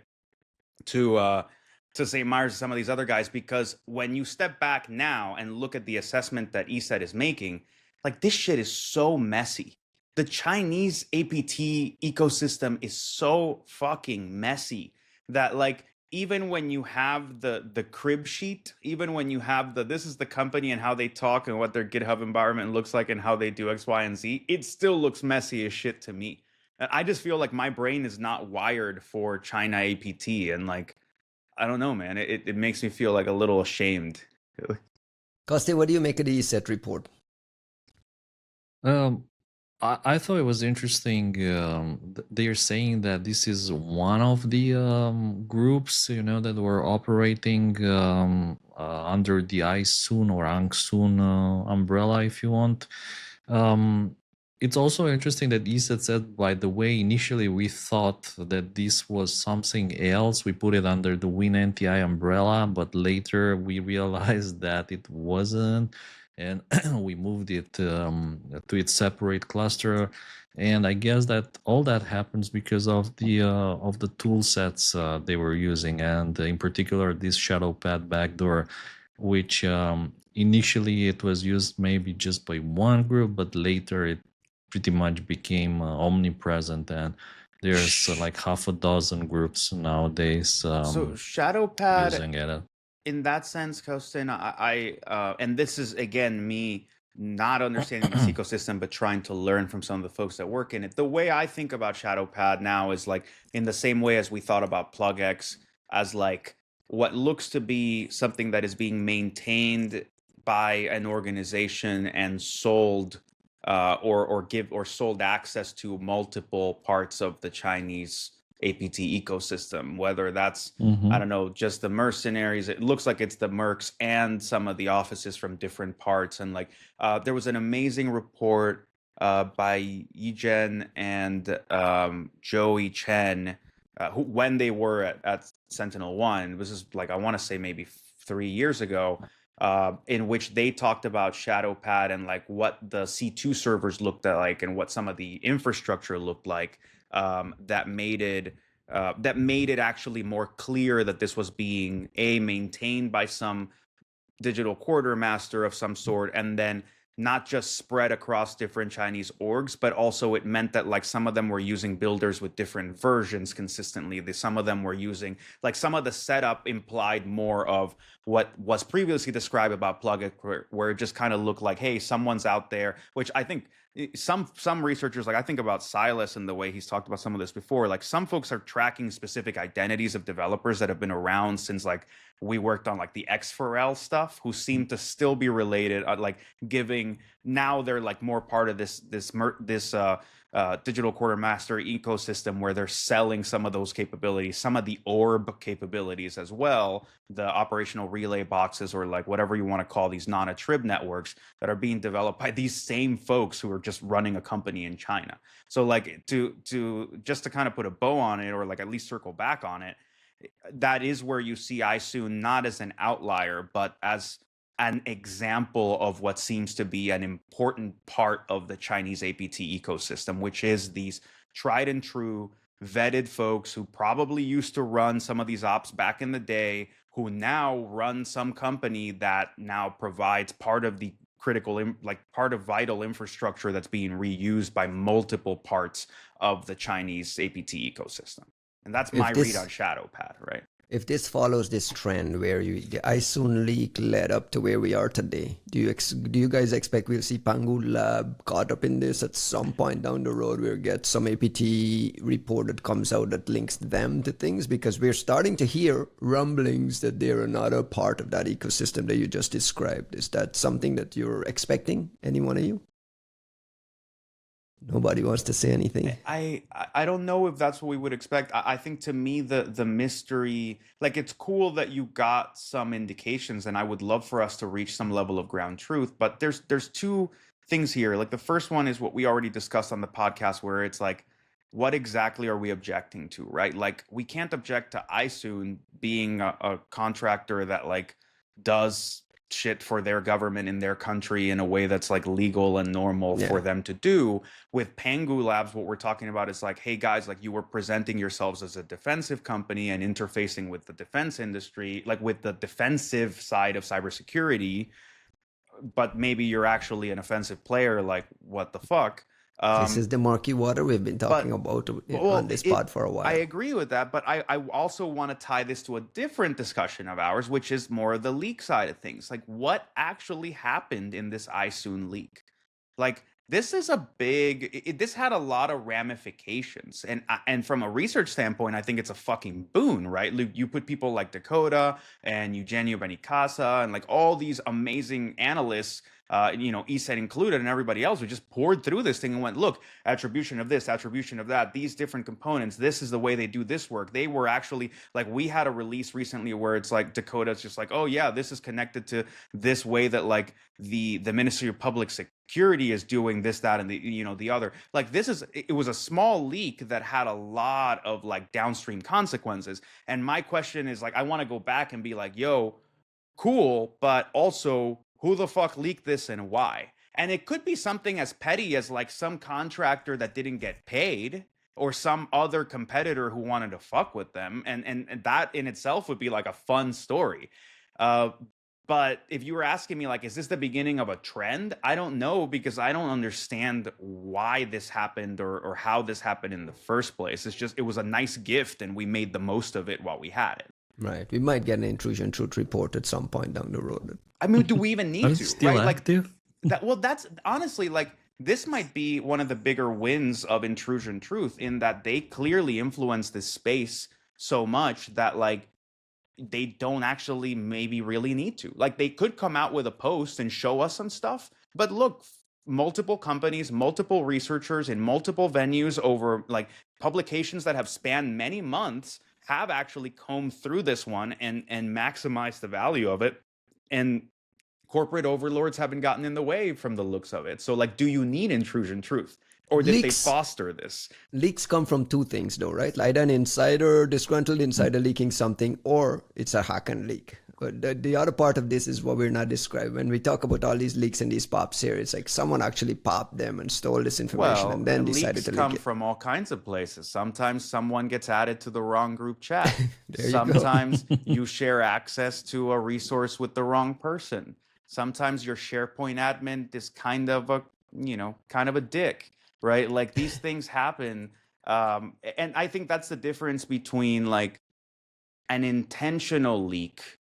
to St. Myers and some of these other guys, because when you step back now and look at the assessment that ESET is making, like this shit is so messy. The Chinese APT ecosystem is so fucking messy that like even when you have the crib sheet, even when you have this is the company and how they talk and what their GitHub environment looks like and how they do X, Y, and Z, it still looks messy as shit to me. And I just feel like my brain is not wired for China APT. And like, I don't know, man, it makes me feel like a little ashamed. Coste, what do you make of the ESET report? I thought it was interesting. They're saying that this is one of the groups, that were operating under the iSoon or AngSoon umbrella, if you want. It's also interesting that ESET said, by the way, initially we thought that this was something else. We put it under the WinNTI umbrella, but later we realized that it wasn't. and we moved it to its separate cluster. And I guess that all that happens because of the tool sets they were using, and in particular this shadowpad backdoor, which initially it was used maybe just by one group, but later it pretty much became omnipresent, and there's like half a dozen groups nowadays So Shadowpad, using it. in that sense, Kostin, and this is again me not understanding this ecosystem, but trying to learn from some of the folks that work in it. The way I think about Shadowpad now is like in the same way as we thought about PlugX, as like what looks to be something that is being maintained by an organization and sold or sold access to multiple parts of the Chinese APT ecosystem, whether that's I don't know, just the mercenaries. It looks like it's the mercs and some of the offices from different parts. And like, there was an amazing report by Yijen and Joey Chen, who, when they were at Sentinel One, this is like I want to say maybe 3 years ago, in which they talked about Shadowpad and like what the C2 servers looked like and what some of the infrastructure looked like, that made it actually more clear that this was being maintained by some digital quartermaster of some sort, and then not just spread across different Chinese orgs, but also it meant that like some of them were using builders with different versions consistently. Some of them were using like some of the setup implied more of what was previously described about plugin, where it just kind of looked like, hey, someone's out there, which I think some researchers, like I think about Silas and the way he's talked about some of this before, like some folks are tracking specific identities of developers that have been around since like we worked on like the X4L stuff, who seem to still be related, like giving now they're like more part of this digital quartermaster ecosystem where they're selling some of those capabilities, some of the orb capabilities as well, the operational relay boxes, or like whatever you want to call these non-attrib networks that are being developed by these same folks who are just running a company in China. So like to just to kind of put a bow on it, or like at least circle back on it, that is where you see iSoon not as an outlier, but as an example of what seems to be an important part of the Chinese APT ecosystem, which is these tried and true vetted folks who probably used to run some of these ops back in the day, who now run some company that now provides part of the part of vital infrastructure that's being reused by multiple parts of the Chinese APT ecosystem. And that's my read on Shadowpad, right? If this follows this trend where the iSoon leak led up to where we are today, do you guys expect we'll see Pangu Lab caught up in this at some point down the road, where we get some APT report that comes out that links them to things? Because we're starting to hear rumblings that they're another part of that ecosystem that you just described. Is that something that you're expecting, any one of you? Nobody wants to say anything. I don't know if that's what we would expect. I think to me the mystery, like it's cool that you got some indications, and I would love for us to reach some level of ground truth. But there's two things here. Like the first one is what we already discussed on the podcast, where it's like, what exactly are we objecting to, right? Like we can't object to iSoon being a contractor that like does shit for their government in their country in a way that's like legal and normal for them to do. With Pangu Labs, what we're talking about is like, hey guys, like you were presenting yourselves as a defensive company and interfacing with the defense industry, like with the defensive side of cybersecurity, but maybe you're actually an offensive player. Like what the fuck? This is the murky water we've been talking about on this pod for a while. I agree with that, but I also want to tie this to a different discussion of ours, which is more the leak side of things. Like what actually happened in this iSoon leak? Like this is a big, this had a lot of ramifications. And from a research standpoint, I think it's a fucking boon, right? You put people like Dakota and Eugenio Benicasa and like all these amazing analysts, ESET included, and everybody else who just poured through this thing and went, look, attribution of this, attribution of that, these different components, this is the way they do this work. They were actually like, we had a release recently where it's like Dakota's just like, oh yeah, this is connected to this way that like the Ministry of Public Security is doing this, that, and the other. Like it was a small leak that had a lot of like downstream consequences. And my question is like, I want to go back and be like, yo, cool, but also who the fuck leaked this and why. And it could be something as petty as like some contractor that didn't get paid, or some other competitor who wanted to fuck with them, and that in itself would be like a fun story. But if you were asking me, like, is this the beginning of a trend? I don't know, because I don't understand why this happened, or how this happened in the first place. It's just, it was a nice gift and we made the most of it while we had it. Right. We might get an intrusion truth report at some point down the road. I mean, do we even need Are to? you still Right? active? Like, well, that's honestly, like, this might be one of the bigger wins of intrusion truth, in that they clearly influence this space so much that, like, they don't actually maybe really need to. Like, they could come out with a post and show us some stuff, but look, multiple companies, multiple researchers in multiple venues over like publications that have spanned many months have actually combed through this one and maximized the value of it. And corporate overlords haven't gotten in the way from the looks of it. So, like, do you need intrusion truth? Or did they foster this? Leaks come from two things, though, right? Like an insider, disgruntled insider leaking something, or it's a hack and leak. But the other part of this is what we're not describing. When we talk about all these leaks and these pops here, it's like someone actually popped them and stole this information and then decided to leak it. Leaks come from all kinds of places. Sometimes someone gets added to the wrong group chat. Sometimes you share access to a resource with the wrong person. Sometimes your SharePoint admin is kind of a dick. Right? Like, these things happen. And I think that's the difference between like an intentional leak.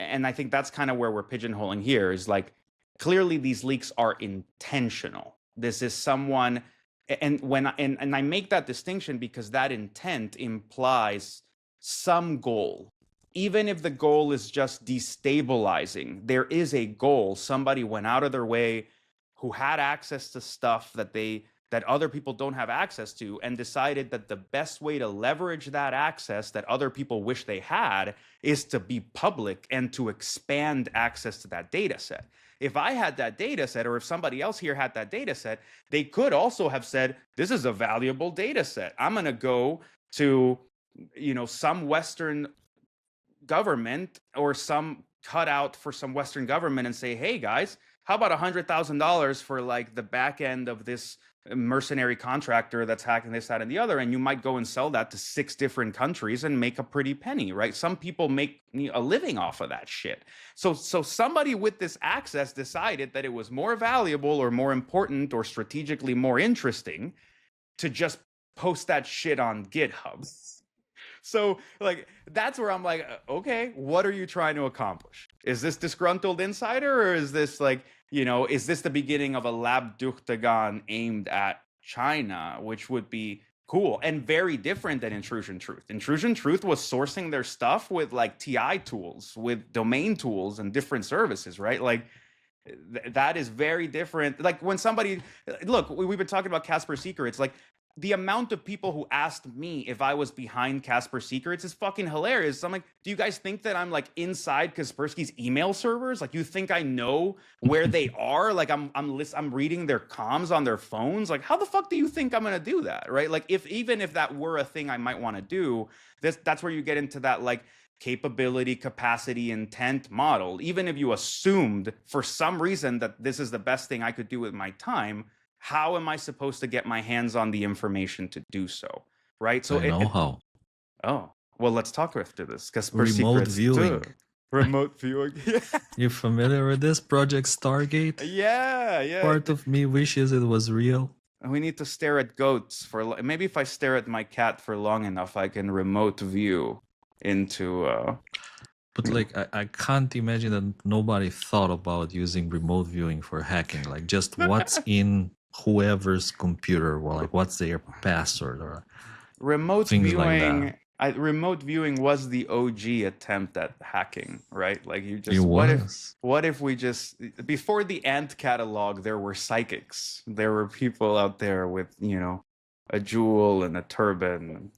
And I think that's kind of where we're pigeonholing here, is like, clearly these leaks are intentional. This is someone, and I make that distinction because that intent implies some goal. Even if the goal is just destabilizing, there is a goal. Somebody went out of their way, who had access to stuff that other people don't have access to, and decided that the best way to leverage that access that other people wish they had is to be public and to expand access to that data set. If I had that data set, or if somebody else here had that data set, they could also have said, this is a valuable data set. I'm going to go to, some Western government or some cutout for some Western government and say, hey guys, how about $100,000 for like the back end of this mercenary contractor that's hacking this, that, and the other? And you might go and sell that to 6 different countries and make a pretty penny, right? Some people make a living off of that shit. So somebody with this access decided that it was more valuable or more important or strategically more interesting to just post that shit on GitHub. So, like, that's where I'm like, okay, what are you trying to accomplish? Is this disgruntled insider, or is this like, is this the beginning of a Lab Dookhtegan aimed at China, which would be cool and very different than Intrusion Truth. Intrusion Truth was sourcing their stuff with like TI tools, with domain tools and different services, right? Like, that is very different. Like, when somebody, look, we've been talking about Casper Secrets, like, the amount of people who asked me if I was behind Casper Secrets is fucking hilarious. I'm like, do you guys think that I'm like inside Kaspersky's email servers? Like, you think I know where they are? Like, I'm reading their comms on their phones. Like, how the fuck do you think I'm gonna do that, right? Like, even if that were a thing I might want to do, that's where you get into that like capability, capacity, intent model. Even if you assumed for some reason that this is the best thing I could do with my time, how am I supposed to get my hands on the information to do so? Right? So I know how. Oh, well, let's talk after this. Remote viewing. Remote viewing. You familiar with this Project Stargate? Yeah. Part of me wishes it was real. We need to stare at goats for maybe if I stare at my cat for long enough, I can remote view into. But like, I can't imagine that nobody thought about using remote viewing for hacking. Like, just what's in whoever's computer, well, like what's their password or remote things viewing. like that. Remote viewing was the OG attempt at hacking, right? Like, you just what if we just, before the Ant catalog, there were psychics. There were people out there with a jewel and a turban.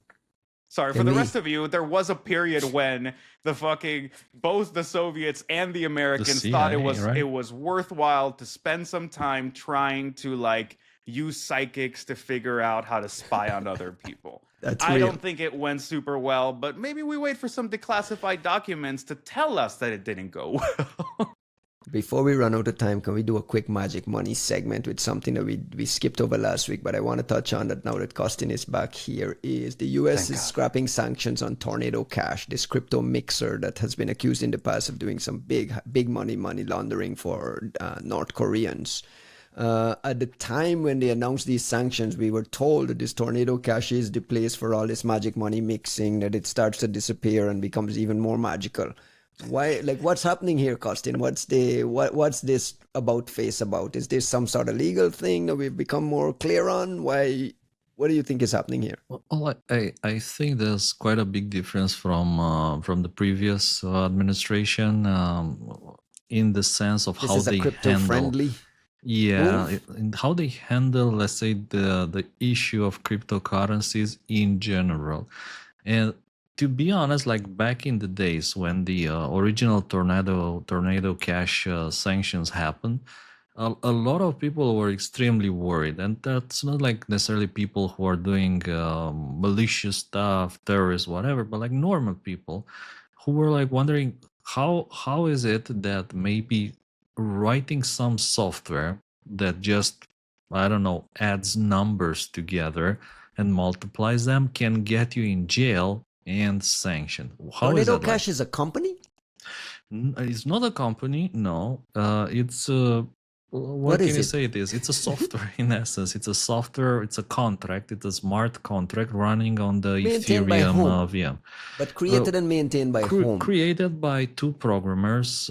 Sorry, for the rest of you, there was a period when both the Soviets and the Americans thought it was worthwhile to spend some time trying to like use psychics to figure out how to spy on other people. I don't think it went super well, but maybe we wait for some declassified documents to tell us that it didn't go well. Before we run out of time, can we do a quick magic money segment with something that we skipped over last week, but I want to touch on that now that Costin is back here, is the US Thank is God. scrapping sanctions on Tornado Cash, this crypto mixer that has been accused in the past of doing some big money laundering for North Koreans. At the time when they announced these sanctions, we were told that this Tornado Cash is the place for all this magic money mixing, that it starts to disappear and becomes even more magical. Why, like, what's happening here, Costin? What's this about face about? Is this some sort of legal thing that we've become more clear on? Why, what do you think is happening here? Well, I think there's quite a big difference from the previous administration in the sense of This how is a they crypto handle. friendly. Yeah, move? in how they handle, let's say, the issue of cryptocurrencies in general. And to be honest, like back in the days when the original tornado cash sanctions happened, a lot of people were extremely worried, and that's not like necessarily people who are doing malicious stuff, terrorists, whatever, but like normal people who were like wondering how is it that maybe writing some software that just, I don't know, adds numbers together and multiplies them can get you in jail and sanctioned. How is Tornado that like? Cash is a company? It's not a company, no. It's what What can is you it? say it is? It's a software in essence. It's a software, it's a contract, it's a smart contract running on the Maintained by Ethereum whom? VM. But created and maintained by whom? Created by two programmers,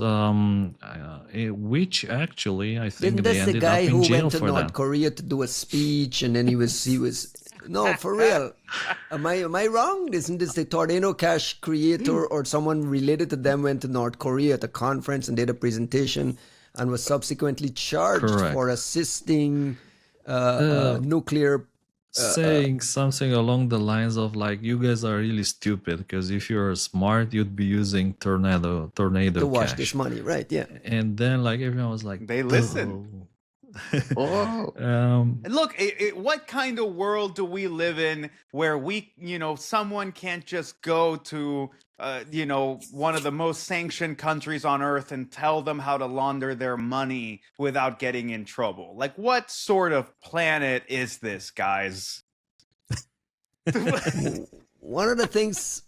which actually I think Isn't they this the ended up guy in who jail went to for North that. Korea to do a speech and then he was no, for real. Am I wrong? Isn't this the Tornado Cash creator or someone related to them went to North Korea at a conference and did a presentation and was subsequently charged Correct. for assisting nuclear Saying something along the lines of like, you guys are really stupid because if you're smart, you'd be using tornado to wash cash. this money, right? Yeah. And then like everyone was like, They listened. Oh. And look, what kind of world do we live in where we, someone can't just go to, one of the most sanctioned countries on earth and tell them how to launder their money without getting in trouble? Like, what sort of planet is this, guys? One of the things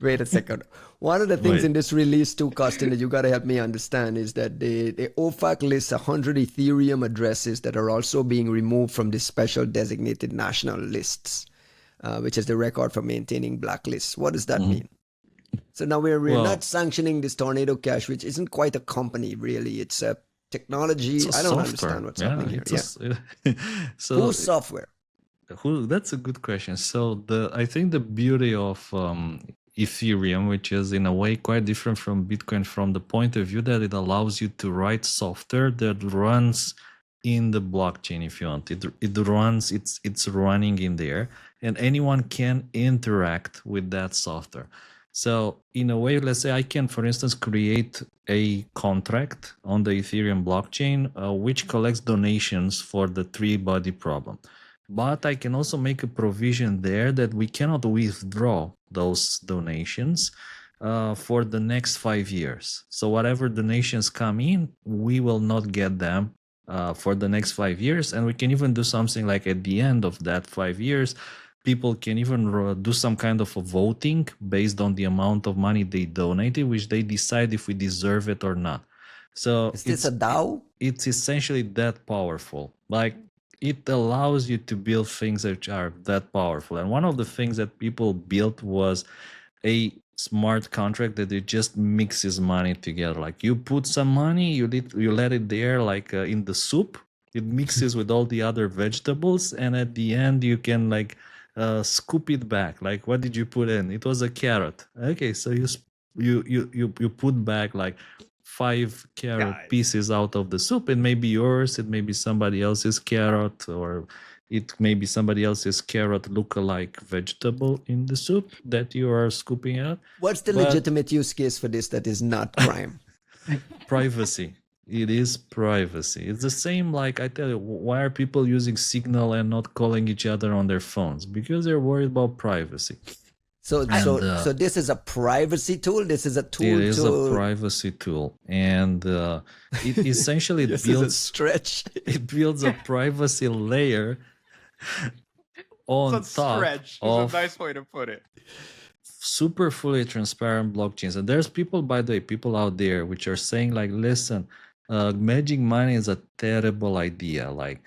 wait a second. One of the things Wait. in this release too, Costin, that you gotta help me understand is that the OFAC lists 100 Ethereum addresses that are also being removed from the special designated national lists, which is the record for maintaining blacklists. What does that mean? So now we're Well- not sanctioning this Tornado Cash, which isn't quite a company really. It's a technology. It's a I don't software. understand what's happening here. it's Yeah. so Whose software? that's a good question. So I think the beauty of Ethereum, which is in a way quite different from Bitcoin from the point of view that it allows you to write software that runs in the blockchain if you want. It runs, it's running in there, and anyone can interact with that software. So in a way, let's say I can, for instance, create a contract on the Ethereum blockchain which collects donations for the three-body problem. But I can also make a provision there that we cannot withdraw those donations for the next 5 years. So whatever donations come in, we will not get them for the next 5 years. And we can even do something like at the end of that 5 years, people can even do some kind of a voting based on the amount of money they donated, which they decide if we deserve it or not. So Is this a DAO? it's essentially that powerful. Like, it allows you to build things that are that powerful. And one of the things that people built was a smart contract that it just mixes money together. Like you put some money, you let it there, like in the soup. It mixes with all the other vegetables, and at the end you can like scoop it back. Like, what did you put in? It was a carrot. Okay, so you put back like 5 carrot Guys. pieces out of the soup. It may be yours, it may be somebody else's carrot, or it may be somebody else's carrot look-alike vegetable in the soup that you are scooping out. What's the But- legitimate use case for this that is not crime? Privacy. It is privacy. It's the same, like I tell you, why are people using Signal and not calling each other on their phones? Because they're worried about privacy. So this is a privacy tool. This is a tool. It is a privacy tool, and it essentially this is a stretch. It builds a privacy layer on top stretch of is a nice way to put it. Super fully transparent blockchains. And there's people, by the way, people out there which are saying like, listen, magic money is a terrible idea. Like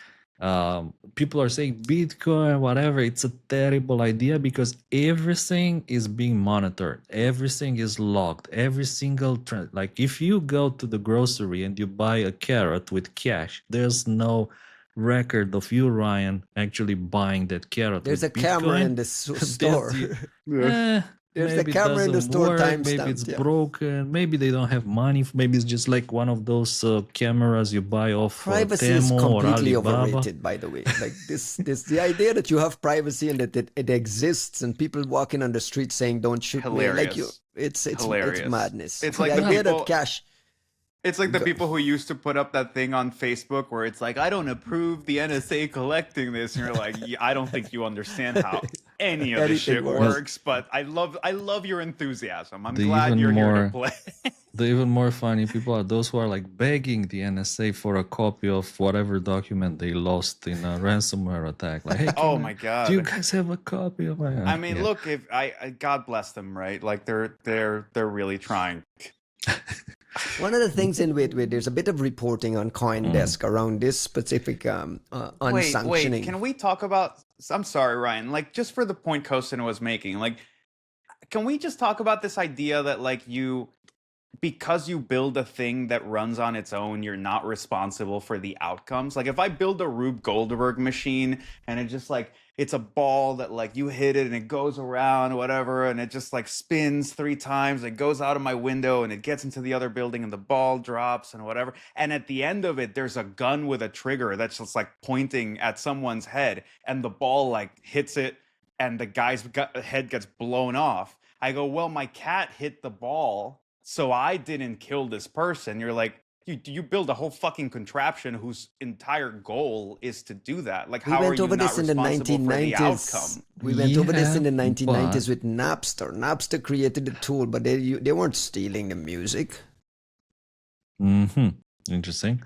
people are saying Bitcoin, whatever, it's a terrible idea because everything is being monitored. Everything is logged. Every single like if you go to the grocery and you buy a carrot with cash, there's no record of you, Ryan, actually buying that carrot. There's a Bitcoin. Camera in the store. There's a Maybe camera in the store. Maybe it's broken. Maybe they don't have money. Maybe it's just like one of those cameras you buy off privacy Temu is completely or Alibaba. overrated, by the way. Like this, the idea that you have privacy and that it exists, and people walking on the street saying "Don't shoot me," like you, it's madness. It's like the idea people, that cash. It's like the people who used to put up that thing on Facebook where it's like, I don't approve the NSA collecting this, and you're like, I don't think you understand how any of this shit works. But I love your enthusiasm. I'm glad you're here to play. The even more funny people are those who are like begging the NSA for a copy of whatever document they lost in a ransomware attack. Like, hey, oh my god, do you guys have a copy of my? I mean, look, if I God bless them, right? Like they're really trying. One of the things in wait, there's a bit of reporting on CoinDesk around this specific unsanctioning. Wait, can we talk about? I'm sorry, Ryan. Like, just for the point Kostin was making, like, can we just talk about this idea that like because you build a thing that runs on its own, you're not responsible for the outcomes? Like, if I build a Rube Goldberg machine and it just like it's a ball that like you hit it and it goes around whatever and it just like spins 3 times, it goes out of my window and it gets into the other building and the ball drops and whatever, and at the end of it there's a gun with a trigger that's just like pointing at someone's head and the ball like hits it and the guy's head gets blown off. I go, well, my cat hit the ball, so I didn't kill this person. You're like, you build a whole fucking contraption whose entire goal is to do that. Like, how are you not responsible for the outcome? We went over this in the 1990s with Napster. Napster created the tool, but they weren't stealing the music. Interesting.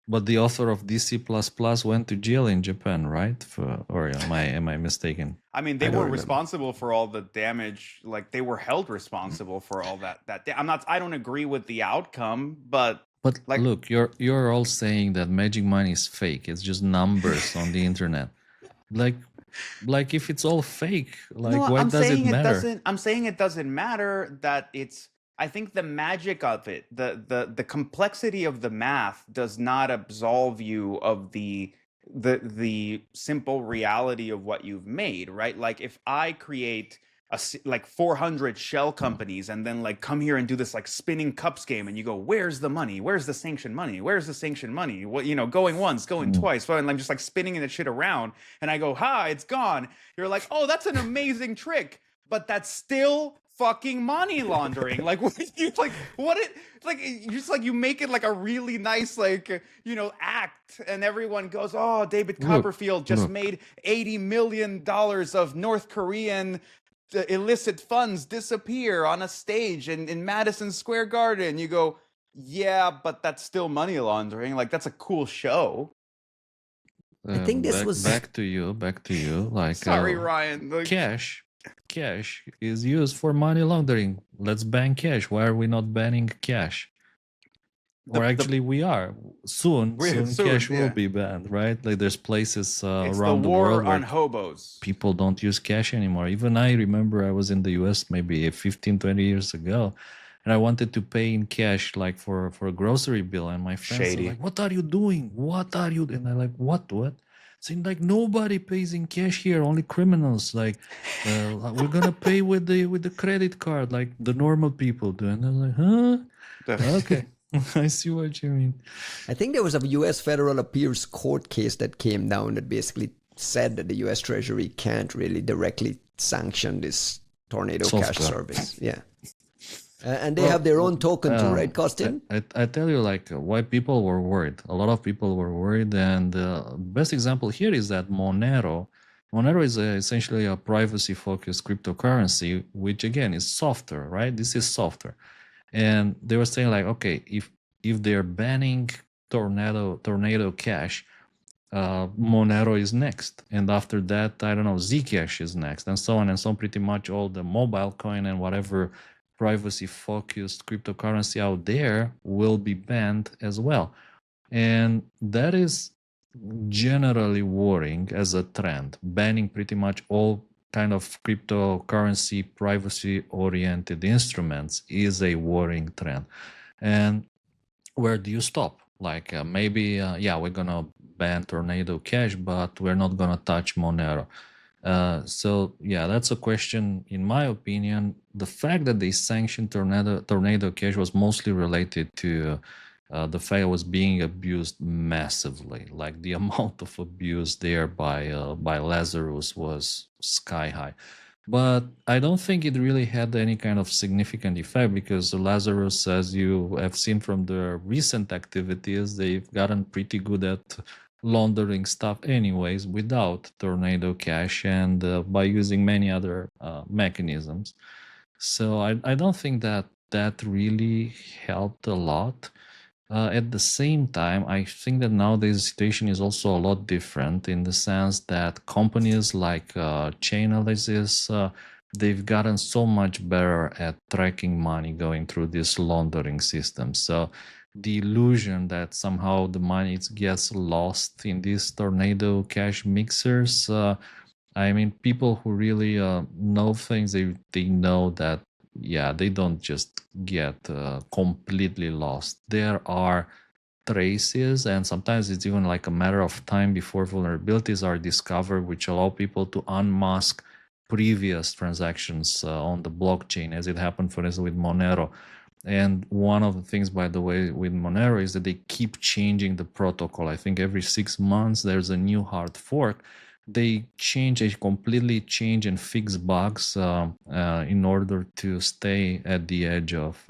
But the author of DC++ went to jail in Japan, right? Or am I mistaken? I mean, they were responsible for all the damage. Like, they were held responsible for all that. I don't agree with the outcome, but like, look, you're all saying that magic money is fake. It's just numbers on the internet. Like if it's all fake, like no, why does it matter? I'm saying it doesn't matter that it's. I think the magic of it, the complexity of the math does not absolve you of the simple reality of what you've made, right? Like if I create like 400 shell companies and then like come here and do this like spinning cups game and you go, where's the money? Where's the sanction money? Where's the sanction money? What, going once, going twice. And I'm just like spinning that shit around and I go, it's gone. You're like, oh, that's an amazing trick, but that's still fucking money laundering. Like, you make it like a really nice, like, act, and everyone goes, oh, David Copperfield just made $80 million of North Korean illicit funds disappear on a stage in Madison Square Garden. You go, yeah, but that's still money laundering. Like, that's a cool show. I think this was back to you. Like, sorry, Ryan. Like, cash is used for money laundering. Let's ban cash. Why are we not banning cash? We are. Soon cash will be banned, right? Like there's places around the world where on hobos. People don't use cash anymore. Even I remember I was in the US maybe 15, 20 years ago, and I wanted to pay in cash like for a grocery bill, and my friends were like, what are you doing? And I'm like, what? Saying like nobody pays in cash here, only criminals. Like we're gonna pay with the credit card, like the normal people do. And I was like, huh? Okay, I see what you mean. I think there was a U.S. federal appeals court case that came down that basically said that the U.S. Treasury can't really directly sanction this tornado cash service. Yeah. And they have their own token too, right, Kostin? I tell you, like, why people were worried. A lot of people were worried, and the best example here is that Monero Monero is essentially a privacy-focused cryptocurrency, which again is software, right? This is software, and they were saying like, okay, if they're banning Tornado Cash, Monero is next, and after that, I don't know, Zcash is next, and so on and so on. Pretty much all the mobile coin and whatever privacy-focused cryptocurrency out there will be banned as well, and that is generally worrying as a trend. Banning pretty much all kind of cryptocurrency privacy-oriented instruments is a worrying trend, and where do you stop? Like maybe, yeah, we're gonna ban Tornado Cash, but we're not gonna touch Monero. So yeah, that's a question. In my opinion, the fact that they sanctioned Tornado Cash was mostly related to the fact it was being abused massively. Like the amount of abuse there by Lazarus was sky high. But I don't think it really had any kind of significant effect because Lazarus, as you have seen from the recent activities, they've gotten pretty good at laundering stuff anyways without Tornado Cash and by using many other mechanisms. So I don't think that that really helped a lot. At the same time, I think that nowadays the situation is also a lot different in the sense that companies like Chainalysis, they've gotten so much better at tracking money going through this laundering system. So the illusion that somehow the money gets lost in these Tornado Cash mixers, I mean, people who really know things, they know that, yeah, they don't just get completely lost. There are traces, and sometimes it's even like a matter of time before vulnerabilities are discovered, which allow people to unmask previous transactions on the blockchain, as it happened, for instance, with Monero. And one of the things, by the way, with Monero is that they keep changing the protocol. I think every 6 months there's a new hard fork. They completely change and fix bugs in order to stay at the edge of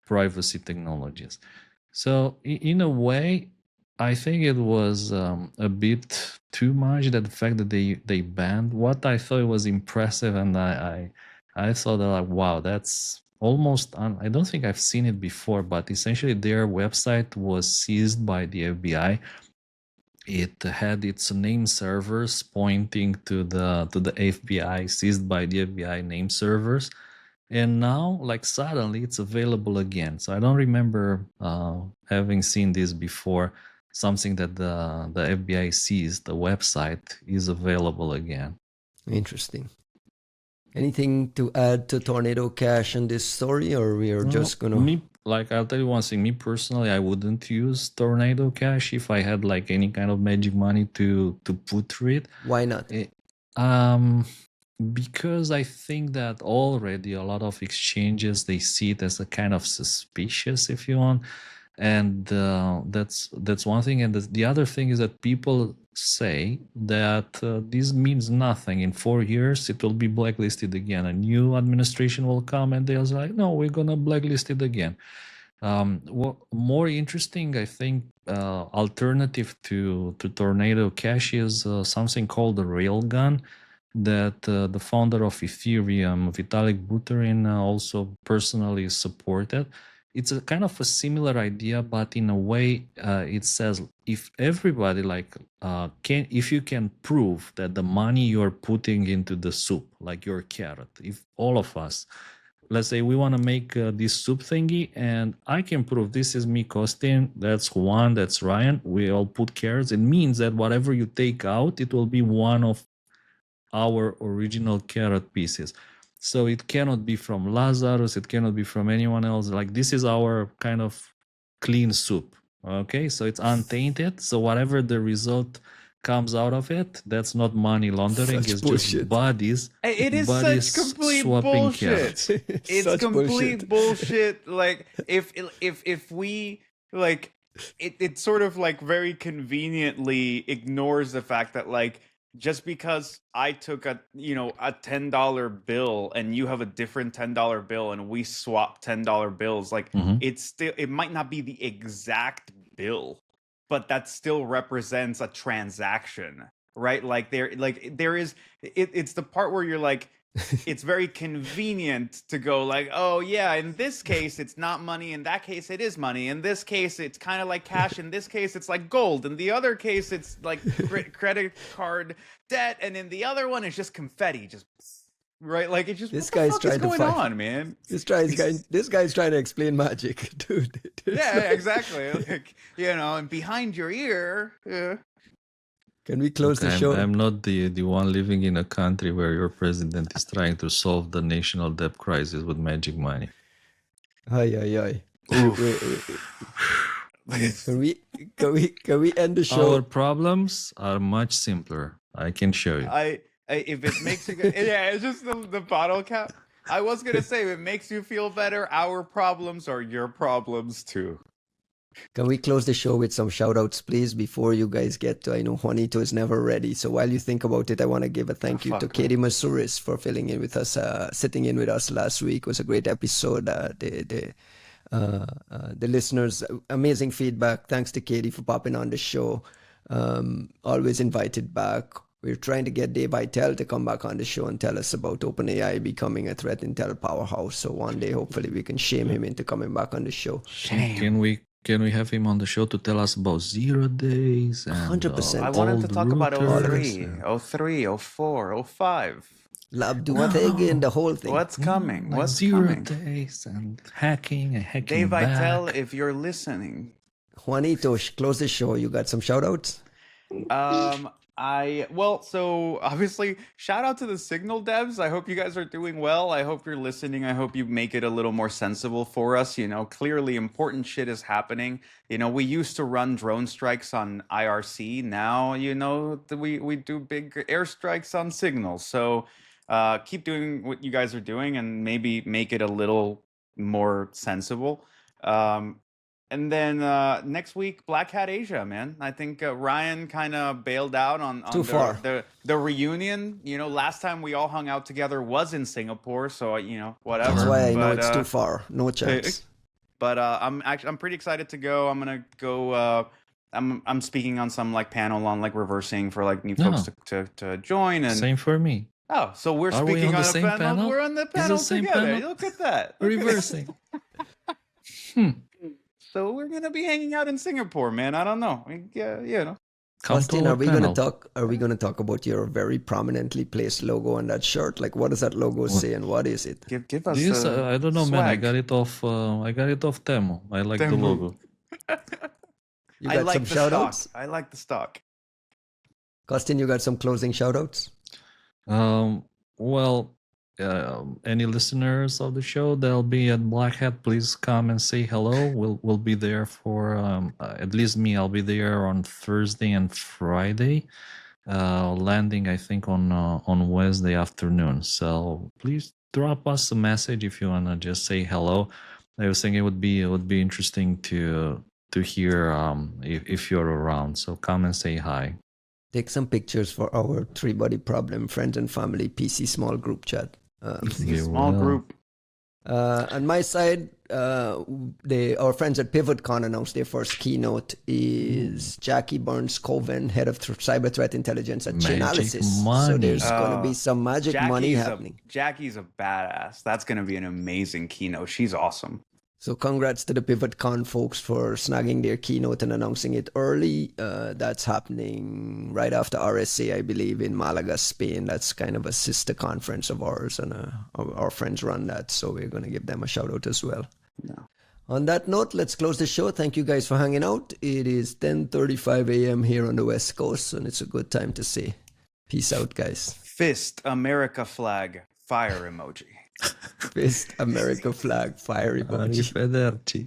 privacy technologies. So in a way, I think it was a bit too much, that the fact that they banned. What I thought was impressive, and I thought that like, wow, that's almost I don't think I've seen it before, but essentially their website was seized by the FBI. It had its name servers pointing to the FBI, seized by the FBI name servers, and now like suddenly it's available again. So I don't remember having seen this before. Something that the FBI seized, the website is available again. Interesting. Anything to add to Tornado Cash in this story, or we are just gonna? Like, I'll tell you one thing. Me personally, I wouldn't use Tornado Cash if I had like any kind of magic money to put through it. Why not? Because I think that already a lot of exchanges, they see it as a kind of suspicious, if you want, and that's one thing. And the other thing is that people say that this means nothing. In 4 years, it will be blacklisted again. A new administration will come, and they'll say, like, no, we're gonna blacklist it again. What more interesting, I think, alternative to Tornado Cash is something called the Railgun, that the founder of Ethereum, Vitalik Buterin, also personally supported. It's a kind of a similar idea, but in a way, it says if everybody if you can prove that the money you're putting into the soup, like your carrot, if all of us, let's say we want to make this soup thingy, and I can prove this is me, Kostin, that's Juan, that's Ryan, we all put carrots, it means that whatever you take out, it will be one of our original carrot pieces. So it cannot be from Lazarus, it cannot be from anyone else. Like, this is our kind of clean soup. Okay, so it's untainted. So whatever the result comes out of it, that's not money laundering. Such it's bullshit. Just buddies. It is buddies such complete swapping bullshit. carrots. It's Such complete bullshit. Like if we like it sort of like very conveniently ignores the fact that like just because I took a $10 bill and you have a different $10 bill and we swap $10 bills, like it might not be the exact bill, but that still represents a transaction. right? Like there is it's the part where you're like, it's very convenient to go like, oh yeah, in this case it's not money, in that case it is money, in this case it's kind of like cash, in this case it's like gold, in the other case it's like credit card debt, and in the other one it's just confetti, just right. Like it's just, This what the guy's fuck trying is to going fight. on, man? This guy's trying to explain magic, dude. Yeah, exactly. Like, and behind your ear. Yeah. Can we close Look, the show? I'm not the one living in a country where your president is trying to solve the national debt crisis with magic money. Aye. Can we end the show? Our problems are much simpler. I can show you. I if it makes you yeah, it's just the bottle cap. I was gonna say, if it makes you feel better, our problems are your problems too. Can we close the show with some shout outs, please, before you guys get to, I know Juanito is never ready. So while you think about it, I want to give a thank you to Katie Masuris for filling in with us, sitting in with us last week. It was a great episode. The listeners, amazing feedback. Thanks to Katie for popping on the show. Always invited back. We're trying to get Dave Vitale to come back on the show and tell us about OpenAI becoming a threat intel powerhouse. So one day, hopefully, we can shame him into coming back on the show. Can we have him on the show to tell us about 0 days? And, 100%. I want him to talk about routers 03, 04, 05. Lab Dookhtegan, the whole thing. What's coming? Like What's 0 coming? days and hacking Dave Vitale, back. if you're listening. Juanito, close the show. You got some shout outs? So obviously, shout out to the Signal devs. I hope you guys are doing well. I hope you're listening. I hope you make it a little more sensible for us. Clearly important shit is happening. We used to run drone strikes on IRC. Now, we do big airstrikes on Signal. So keep doing what you guys are doing and maybe make it a little more sensible. And then next week, Black Hat Asia, man. I think Ryan kind of bailed out on the reunion. Last time we all hung out together was in Singapore, so whatever. That's why I know it's too far. No chance. But I'm pretty excited to go. I'm gonna go. I'm speaking on some like panel on like reversing for like new folks to join. And Same for me. Oh, so we're Are speaking we on on the a same panel. panel? We're on the Is it panel the same together. panel? Look at that. Reversing. So we're gonna be hanging out in Singapore, man. I don't know. Austin, are we gonna talk about your very prominently placed logo on that shirt? Like, what does that logo say, and what is it? Give us. This, I don't know, swag. man. I got it off Temu. I like the logo. You got some shout outs? I like the stock. Costin, you got some closing shout outs? Well, any listeners of the show that'll be at Black Hat, please come and say hello. We'll be there for at least me. I'll be there on Thursday and Friday, landing I think on Wednesday afternoon. So please drop us a message if you wanna just say hello. I was thinking it would be interesting to hear if you're around. So come and say hi. Take some pictures for our Three Body Problem Friends and Family PC small group chat. Small group. On my side, our friends at PivotCon announced their first keynote is Jackie Burns-Coven, head of cyber threat intelligence at Chainalysis. So there's going to be some magic money happening. Jackie's a badass. That's going to be an amazing keynote. She's awesome. So congrats to the PivotCon folks for snagging their keynote and announcing it early. That's happening right after RSA, I believe, in Malaga, Spain. That's kind of a sister conference of ours, and our friends run that. So we're going to give them a shout out as well. Yeah. On that note, let's close the show. Thank you guys for hanging out. It is 10:35 a.m. here on the West Coast, and it's a good time to say peace out, guys. Fist, America flag, fire emoji. Fist, America flag, fire emoji. Arrivederci.